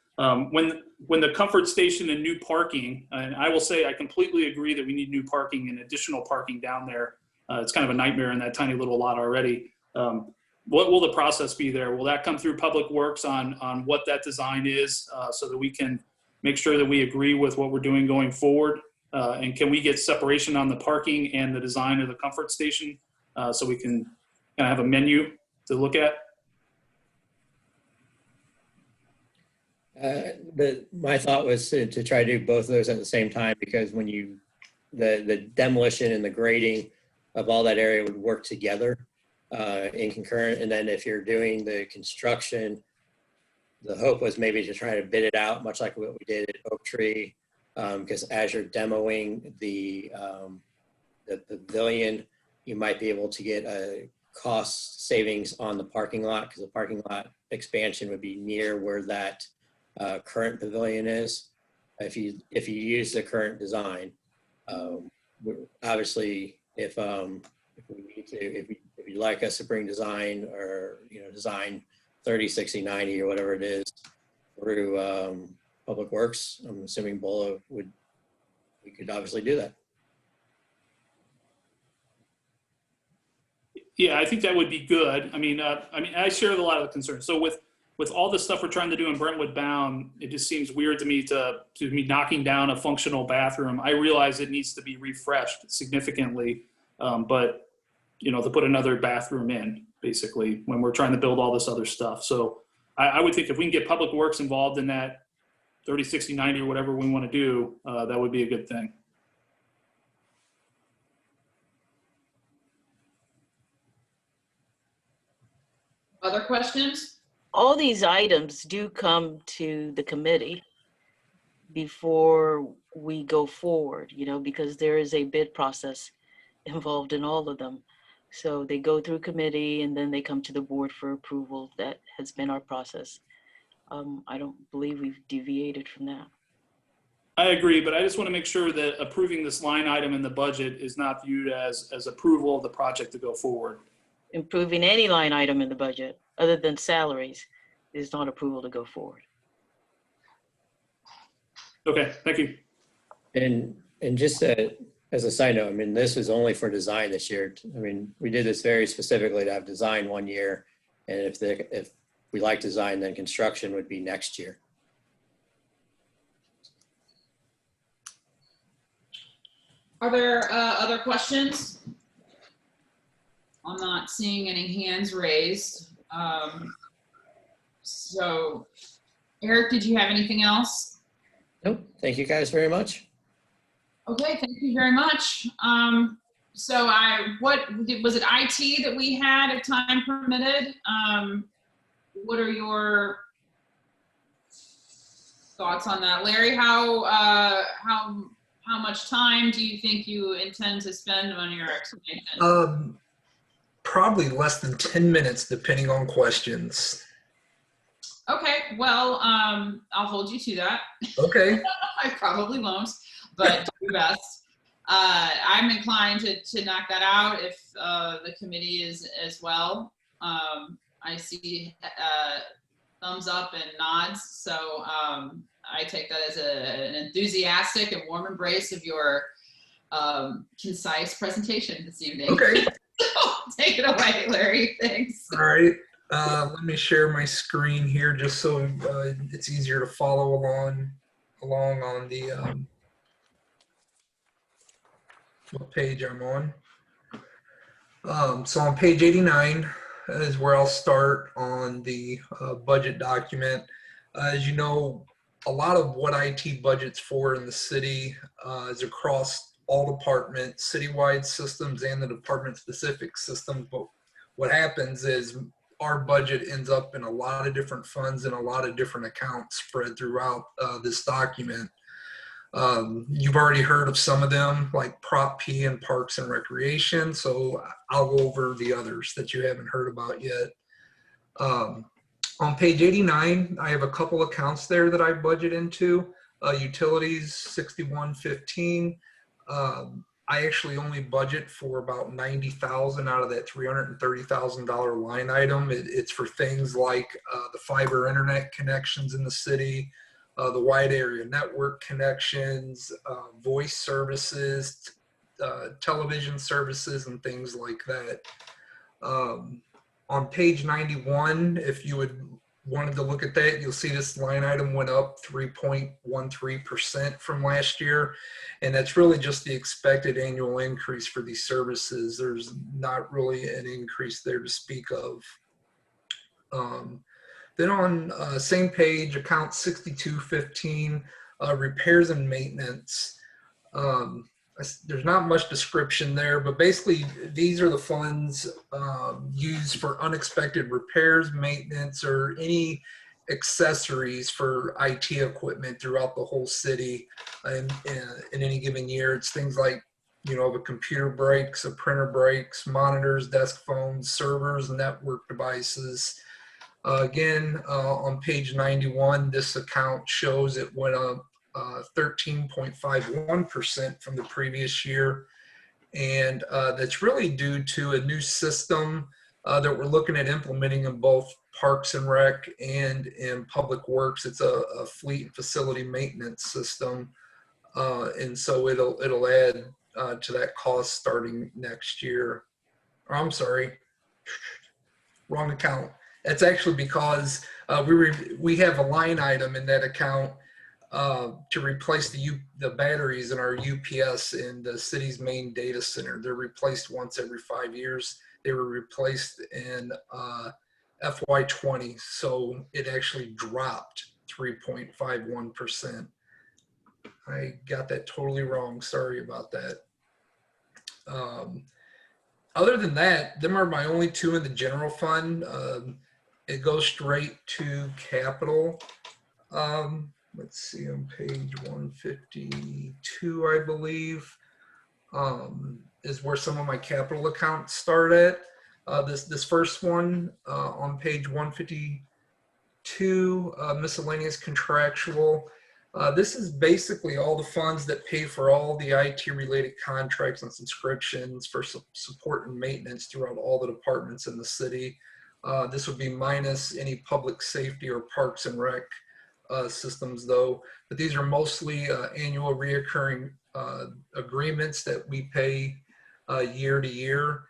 When the comfort station and new parking, and I will say I completely agree that we need new parking and additional parking down there. It's kind of a nightmare in that tiny little lot already. What will the process be there? Will that come through Public Works on what that design is so that we can make sure that we agree with what we're doing going forward? And can we get separation on the parking and the design of the comfort station so we can kind of have a menu to look at? My thought was to try to do both of those at the same time, because when the demolition and the grading of all that area would work together in concurrent. And then if you're doing the construction, the hope was maybe to try to bid it out, much like what we did at Oak Tree. Because as you're demoing the the pavilion, you might be able to get a cost savings on the parking lot, because the parking lot expansion would be near where that current pavilion is. If you use the current design, obviously, if we need to, if you'd like us to bring design, or design 30, 60, 90 or whatever it is through Public Works, I'm assuming BOLA we could obviously do that. Yeah, I think that would be good. I mean, I share a lot of the concerns. So with all the stuff we're trying to do in Brentwood bound, it just seems weird to me to be knocking down a functional bathroom. I realize it needs to be refreshed significantly, but to put another bathroom in, basically, when we're trying to build all this other stuff. So I would think if we can get Public Works involved in that 30, 60, 90 or whatever we want to do, that would be a good thing. Other questions? All these items do come to the committee before we go forward, because there is a bid process involved in all of them. So they go through committee and then they come to the board for approval. That has been our process. I don't believe we've deviated from that. I agree, but I just want to make sure that approving this line item in the budget is not viewed as approval of the project to go forward. Improving any line item in the budget other than salaries is not approval to go forward. Okay, thank you. And just as a side note, I mean, this is only for design this year. I mean, we did this very specifically to have design one year, and if we like design, then construction would be next year. Are there other questions? I'm not seeing any hands raised. So, Eric, did you have anything else? Nope. Thank you guys very much. Okay, thank you very much. So what was it, IT that we had, if time permitted? What are your thoughts on that? Larry, how much time do you think you intend to spend on your explanation? Probably less than 10 minutes, depending on questions. Okay, well, I'll hold you to that. Okay. I probably won't, but do your best. I'm inclined to knock that out if the committee is as well. I see thumbs up and nods, so I take that as an enthusiastic and warm embrace of your concise presentation this evening. Okay. Take it away, Larry. Thanks. All right. Let me share my screen here just so it's easier to follow along on the what page I'm on. So on page 89 is where I'll start on the budget document. As you know, a lot of what IT budgets for in the city is across all departments, citywide systems, and the department-specific systems. But what happens is our budget ends up in a lot of different funds and a lot of different accounts spread throughout this document. You've already heard of some of them, like Prop P and Parks and Recreation, so I'll go over the others that you haven't heard about yet. On page 89, I have a couple accounts there that I budget into. Utilities, 6115. I actually only budget for about $90,000 out of that $330,000 line item. It's for things like the fiber internet connections in the city, the wide area network connections, voice services, television services, and things like that. On page 91, if you wanted to look at that, you'll see this line item went up 3.13% from last year. And that's really just the expected annual increase for these services. There's not really an increase there to speak of. Then on same page, account 6215, repairs and maintenance. There's not much description there, but basically these are the funds used for unexpected repairs, maintenance, or any accessories for IT equipment throughout the whole city in any given year. It's things like you know, if a computer breaks, a printer breaks, monitors, desk phones, servers, network devices. Again, on page 91, this account shows it went up 13.51% from the previous year. And that's really due to a new system that we're looking at implementing in both Parks and Rec and in Public Works. It's a fleet and facility maintenance system. And so it'll add to that cost starting next year. Or, I'm sorry, wrong account. That's actually because we have a line item in that account to replace the batteries in our UPS in the city's main data center. They're replaced once every 5 years. They were replaced in FY20, so it actually dropped 3.51%. I got that totally wrong. Sorry about that. Other than that, them are my only two in the general fund. It goes straight to capital. Let's see, on page 152, I believe, is where some of my capital accounts start at. This first one on page 152, miscellaneous contractual. This is basically all the funds that pay for all the IT-related contracts and subscriptions for support and maintenance throughout all the departments in the city. This would be minus any public safety or Parks and Rec systems, though. But these are mostly annual reoccurring agreements that we pay year to year.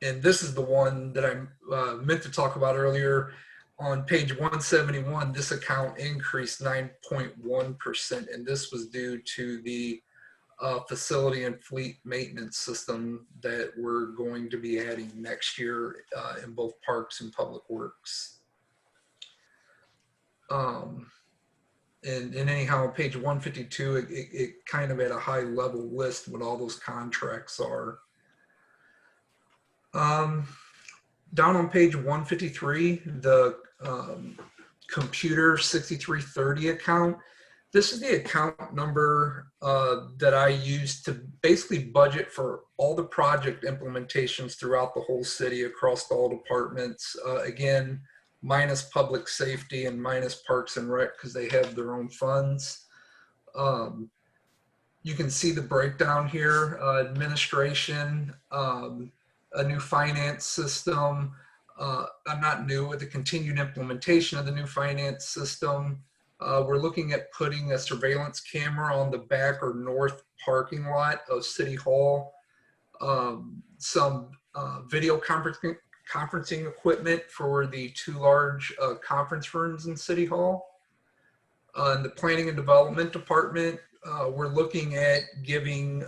And this is the one that I meant to talk about earlier. On page 171, this account increased 9.1%, and this was due to the facility and fleet maintenance system that we're going to be adding next year in both Parks and Public Works. And anyhow, on page 152, it kind of at a high level list what all those contracts are. Down on page 153, the computer 6330 account. This is the account number that I use to basically budget for all the project implementations throughout the whole city across all departments. Again, minus public safety and minus Parks and Rec because they have their own funds. You can see the breakdown here, administration, a new finance system. I'm not new with the continued implementation of the new finance system. We're looking at putting a surveillance camera on the back or north parking lot of City Hall. Some video conferencing equipment for the two large conference rooms in City Hall. In the Planning and Development Department, we're looking at giving,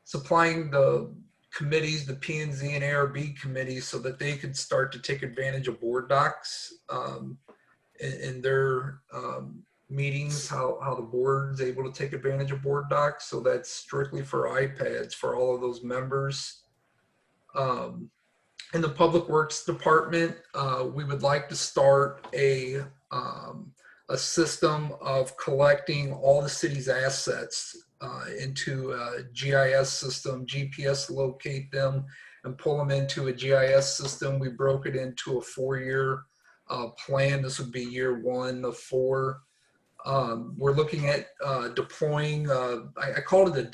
supplying the committees, the P&Z and ARB committees, so that they could start to take advantage of board docs in their meetings, how the board's able to take advantage of board docs. So that's strictly for iPads for all of those members. In the Public Works Department, we would like to start a system of collecting all the city's assets into a GIS system, GPS locate them and pull them into a GIS system. We broke it into a 4-year plan. This would be year 1 of 4. We're looking at deploying, I called it a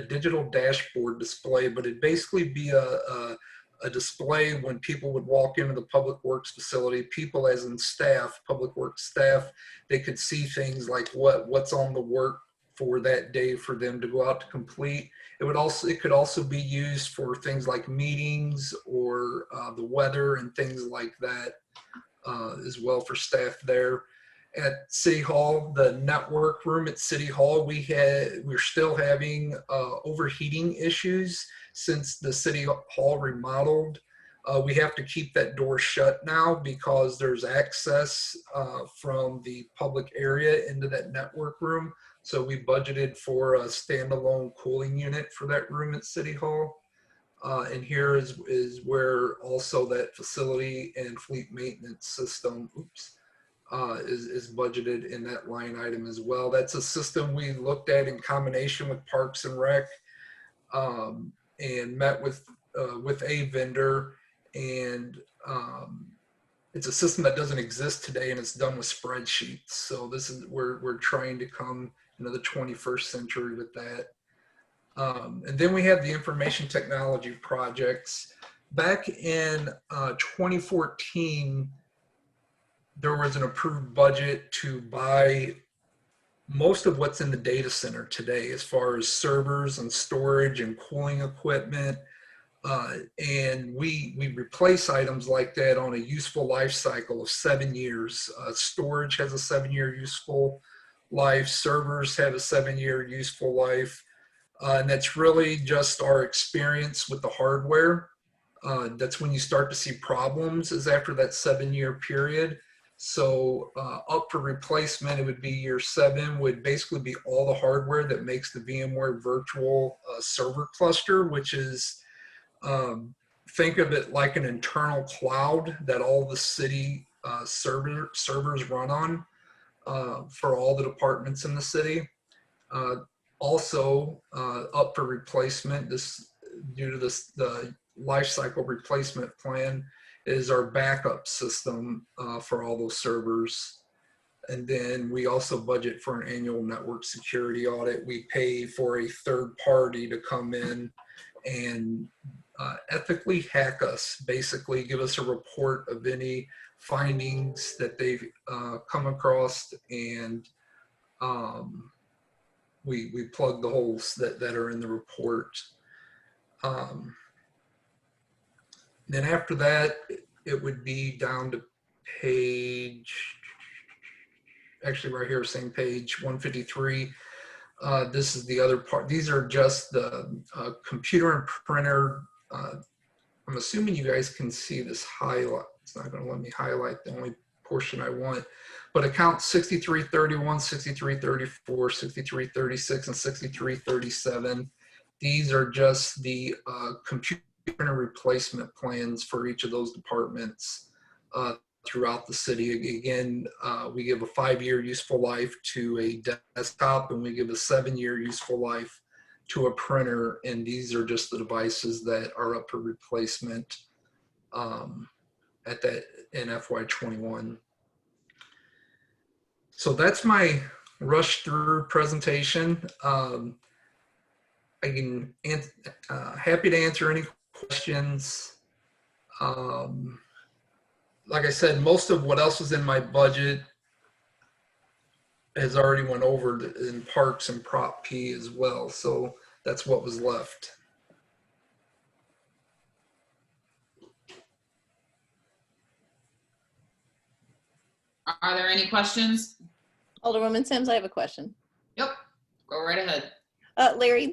digital dashboard display, but it'd basically be a display when people would walk into the Public Works facility, people as in staff, Public Works staff, they could see things like what's on the work for that day for them to go out to complete. It could also be used for things like meetings or the weather and things like that as well for staff there. At City Hall, the network room at City Hall, we're still having overheating issues since the City Hall remodeled. We have to keep that door shut now because there's access from the public area into that network room. So we budgeted for a standalone cooling unit for that room at City Hall. And here is where also that facility and fleet maintenance system, is budgeted in that line item as well. That's a system we looked at in combination with Parks and Rec, and met with a vendor, and it's a system that doesn't exist today, and it's done with spreadsheets. So this is we're trying to come into the 21st century with that. And then we have the information technology projects. Back in 2014, there was an approved budget to buy most of what's in the data center today, as far as servers and storage and cooling equipment. And we replace items like that on a useful life cycle of 7 years. Storage has a 7-year useful life. Servers have a 7-year useful life. And that's really just our experience with the hardware. That's when you start to see problems, is after that 7-year period. So up for replacement, it would be year 7, would basically be all the hardware that makes the VMware virtual server cluster, which is, think of it like an internal cloud that all the city servers run on for all the departments in the city. Also up for replacement, this due to the life cycle replacement plan, is our backup system for all those servers. And then we also budget for an annual network security audit. We pay for a third party to come in and ethically hack us, basically give us a report of any findings that they've come across, and we plug the holes that are in the report. Then after that, it would be down to page, actually right here, same page, 153. This is the other part. These are just the computer and printer. I'm assuming you guys can see this highlight. It's not going to let me highlight the only portion I want. But account 6331, 6334, 6336, and 6337. These are just the computer printer replacement plans for each of those departments throughout the city. Again, we give a 5-year useful life to a desktop, and we give a 7-year useful life to a printer. And these are just the devices that are up for replacement at that in FY21. So that's my rush through presentation. I can happy to answer any questions. Like I said, most of what else was in my budget has already went over in Parks and Prop P as well. So that's what was left. Are there any questions? Alderwoman Sims, I have a question. Yep, go right ahead. Larry,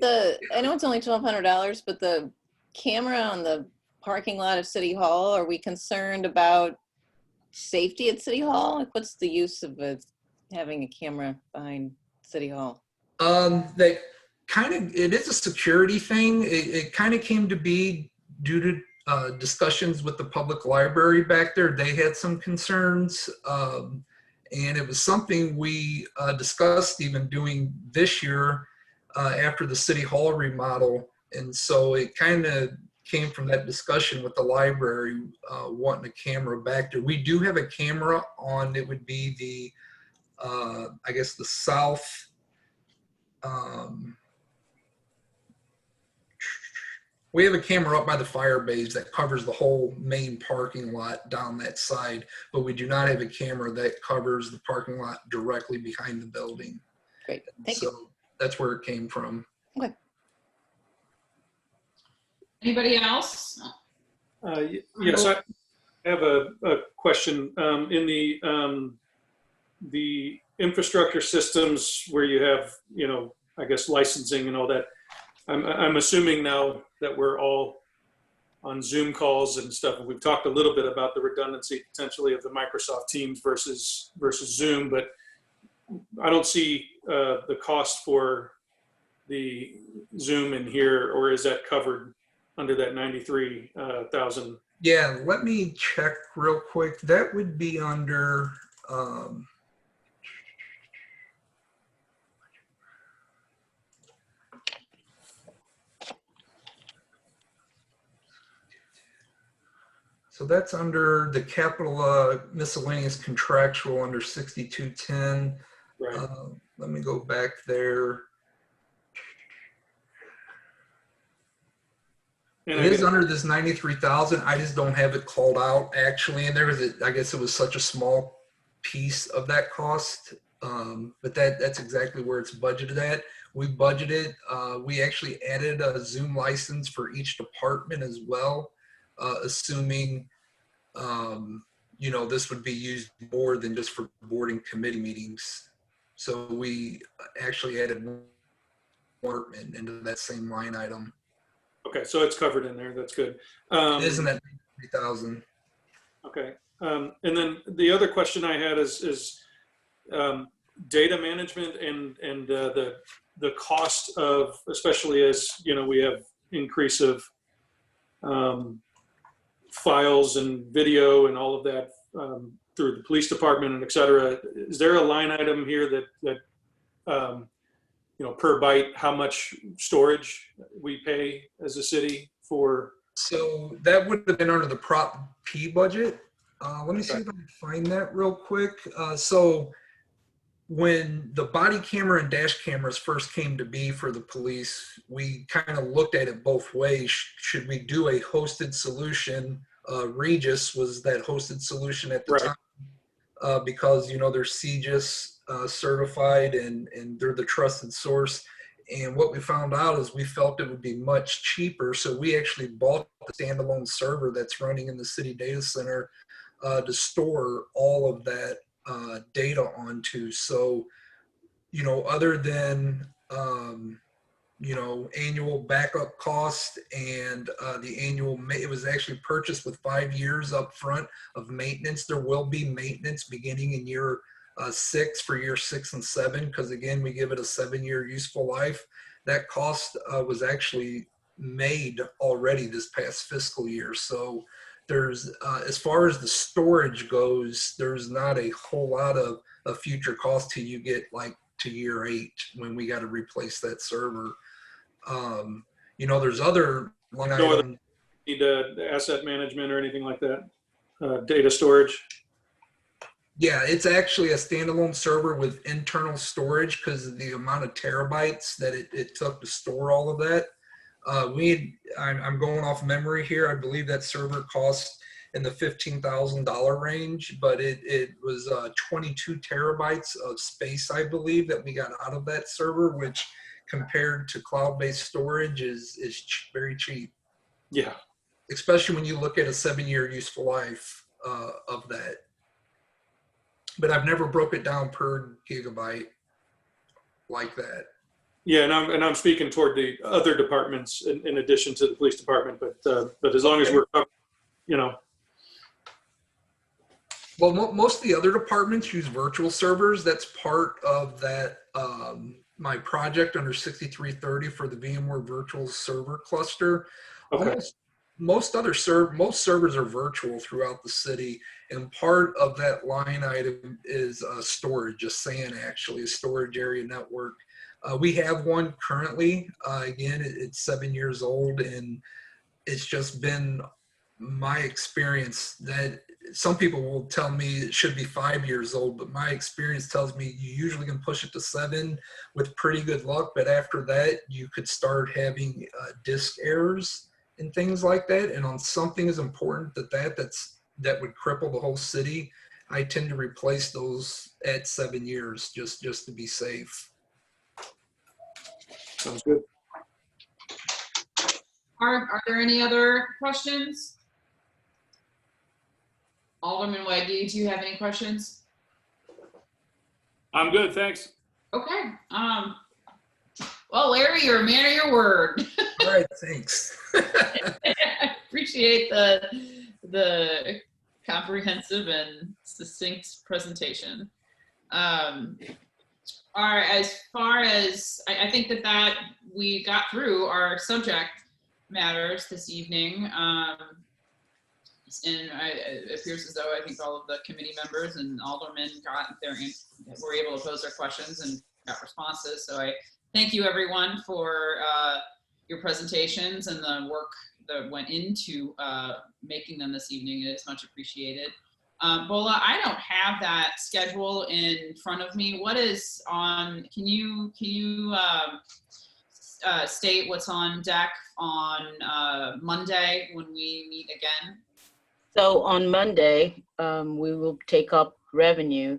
I know it's only $1,200, but the camera on the parking lot of City Hall, are we concerned about safety at City Hall? Like, what's the use of having a camera behind City Hall? That kind of, it is a security thing. It kind of came to be due to discussions with the public library back there. They had some concerns, and it was something we discussed even doing this year after the City Hall remodel. And so it kind of came from that discussion with the library wanting a camera back there. We do have a camera on, it would be the, I guess the south, we have a camera up by the fire bays that covers the whole main parking lot down that side, but we do not have a camera that covers the parking lot directly behind the building. Great, thank you. That's where it came from. Okay. Anybody else? Yes, I have a question. In the infrastructure systems where you have, I guess licensing and all that, I'm assuming now that we're all on Zoom calls and stuff, and we've talked a little bit about the redundancy potentially of the Microsoft Teams versus Zoom, but I don't see the cost for the Zoom in here, or is that covered under that 93,000? Yeah, let me check real quick. That would be under So that's under the capital miscellaneous contractual under 6210. Right. Let me go back there. And It is under this 93,000. I just don't have it called out actually. And there was, I guess it was such a small piece of that cost. But that's exactly where it's budgeted at. We budgeted, we actually added a Zoom license for each department as well, assuming, you know, this would be used more than just for board and committee meetings. So we actually added one department into that same line item. Okay, so it's covered in there. That's good. It isn't at 3,000. Okay, and then the other question I had is data management and the cost of, especially as you know, we have increase of files and video and all of that through the police department and et cetera. Is there a line item here that you know, per byte, how much storage we pay as a city for? So that would have been under the Prop P budget. Let me see if I can find that real quick. So when the body camera and dash cameras first came to be for the police, we kind of looked at it both ways. Should we do a hosted solution? Regis was that hosted solution at the time because, you know, they're CGIS certified and they're the trusted source. And what we found out is we felt it would be much cheaper. So we actually bought the standalone server that's running in the city data center to store all of that data onto. So, you know, other than, you know, annual backup cost and the annual, it was actually purchased with 5 years up front of maintenance. There will be maintenance beginning in year 6 for year 6 and 7, because again, we give it a 7-year useful life. That cost was actually made already this past fiscal year. So there's, as far as the storage goes, there's not a whole lot of future cost till you get like to year 8 when we got to replace that server. You know, there's other line items. Need asset management or anything like that? Data storage? Yeah, it's actually a standalone server with internal storage because of the amount of terabytes that it took to store all of that. I'm going off memory here. I believe that server cost in the $15,000 range, but it was 22 terabytes of space, I believe, that we got out of that server, which compared to cloud-based storage is very cheap. Yeah. Especially when you look at a 7-year useful life of that. But I've never broke it down per gigabyte like that. Yeah, and I'm speaking toward the other departments in addition to the police department, but as long as we're, you know. Well, most of the other departments use virtual servers. That's part of that my project under 6330 for the VMware virtual server cluster. Okay. Most servers are virtual throughout the city, and part of that line item is storage, a SAN, actually, a storage area network. We have one currently. Again, it's 7 years old, and it's just been my experience that some people will tell me it should be 5 years old, but my experience tells me you usually can push it to 7 with pretty good luck. But after that, you could start having disk errors and things like that. And on something as important that would cripple the whole city, I tend to replace those at 7 years just to be safe. Sounds good. Are there any other questions? Alderman Waggy, do you have any questions? I'm good, thanks. Okay. Well, Larry, you're a man of your word. All right, thanks. Appreciate the comprehensive and succinct presentation. As far as I think that we got through our subject matters this evening. it appears as though I think all of the committee members and aldermen were able to pose their questions and got responses. So I thank you everyone for your presentations and the work that went into making them this evening. It is much appreciated. Bola, I don't have that schedule in front of me. What is on, can you state what's on deck on Monday when we meet again? So on Monday, we will take up revenue,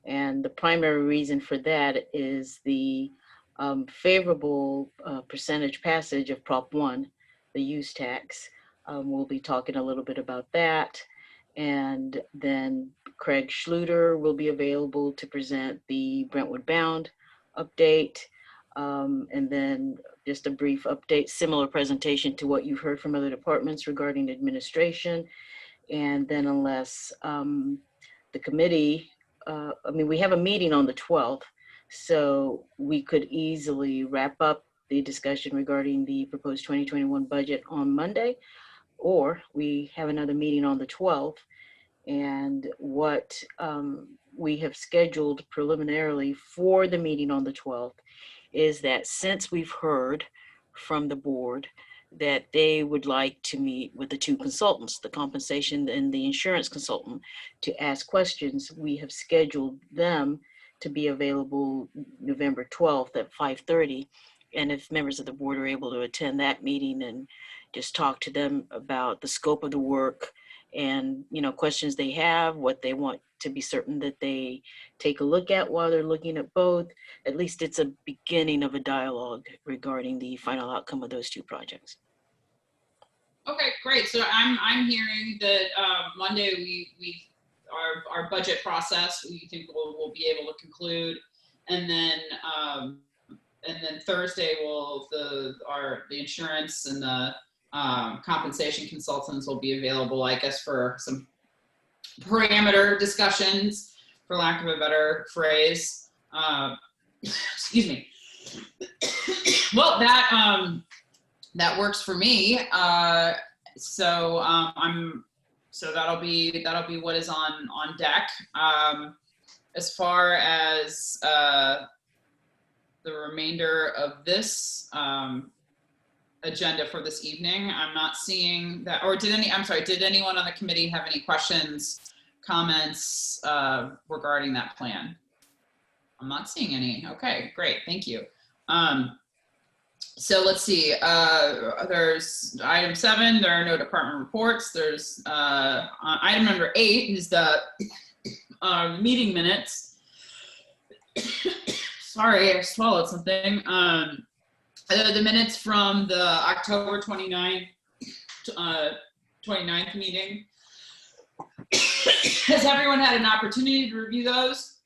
and the primary reason for that is the favorable percentage passage of Prop 1, the use tax. We'll be talking a little bit about that. And then Craig Schluter will be available to present the Brentwood Bound update. And then just a brief update, similar presentation to what you've heard from other departments regarding administration. And then unless the committee, we have a meeting on the 12th, so we could easily wrap up the discussion regarding the proposed 2021 budget on Monday, or we have another meeting on the 12th. And what we have scheduled preliminarily for the meeting on the 12th is that since we've heard from the board that they would like to meet with the two consultants, the compensation and the insurance consultant, to ask questions, we have scheduled them to be available November 12th at 5:30. And if members of the board are able to attend that meeting and just talk to them about the scope of the work and, questions they have, what they want to be certain that they take a look at while they're looking at both, at least it's a beginning of a dialogue regarding the final outcome of those two projects. Okay, great. So I'm hearing that Monday our budget process we think we'll be able to conclude, and then Thursday the insurance and the compensation consultants will be available, I guess, for some parameter discussions, for lack of a better phrase. Excuse me. Well, that works for me. So that'll be what is on deck. As far as the remainder of this agenda for this evening, I'm not seeing that. Or did anyone on the committee have any questions, comments regarding that plan? I'm not seeing any. Okay, great, thank you. So let's see, there's item 7, there are no department reports. There's item number 8 is the meeting minutes. Sorry, I swallowed something. The minutes from the October 29th meeting. Has everyone had an opportunity to review those?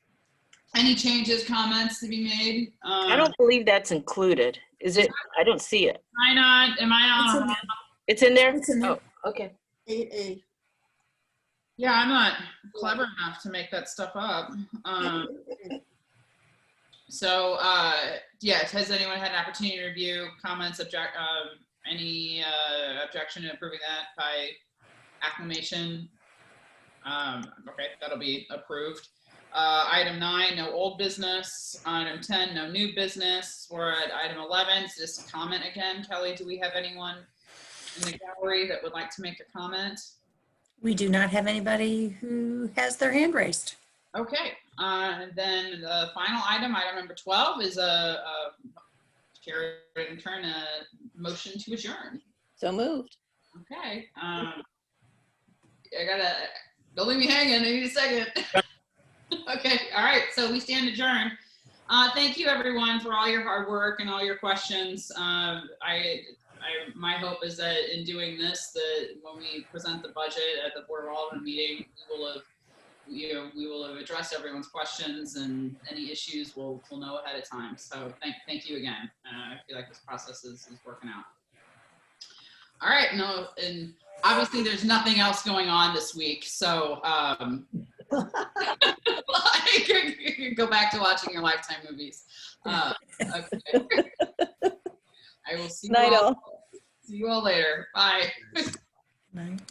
Any changes, comments to be made? I don't believe that's included. Is it? I don't see it. Am I not? Am I on? It's in there? It's in there. Oh, okay. 8A. Yeah, I'm not clever enough to make that stuff up. So, yeah, has anyone had an opportunity to review, comments, any objection to approving that by acclamation? Okay, that'll be approved. Item 9, no old business. Item 10, no new business. We're at item 11, so just a comment again. Kelly, do we have anyone in the gallery that would like to make a comment? We do not have anybody who has their hand raised. Okay, then the final item, item number 12, is a chair in turn a motion to adjourn. So moved. Okay, don't leave me hanging. I need a second. Okay, all right, so we stand adjourned. Thank you everyone for all your hard work and all your questions. My hope is that in doing this, that when we present the budget at the Board of Aldermen meeting, we will have addressed everyone's questions, and any issues we'll know ahead of time. So thank you again. I feel like this process is working out. All right, and obviously there's nothing else going on this week, so you can go back to watching your Lifetime movies. Okay. I will see you all later. Bye. Night.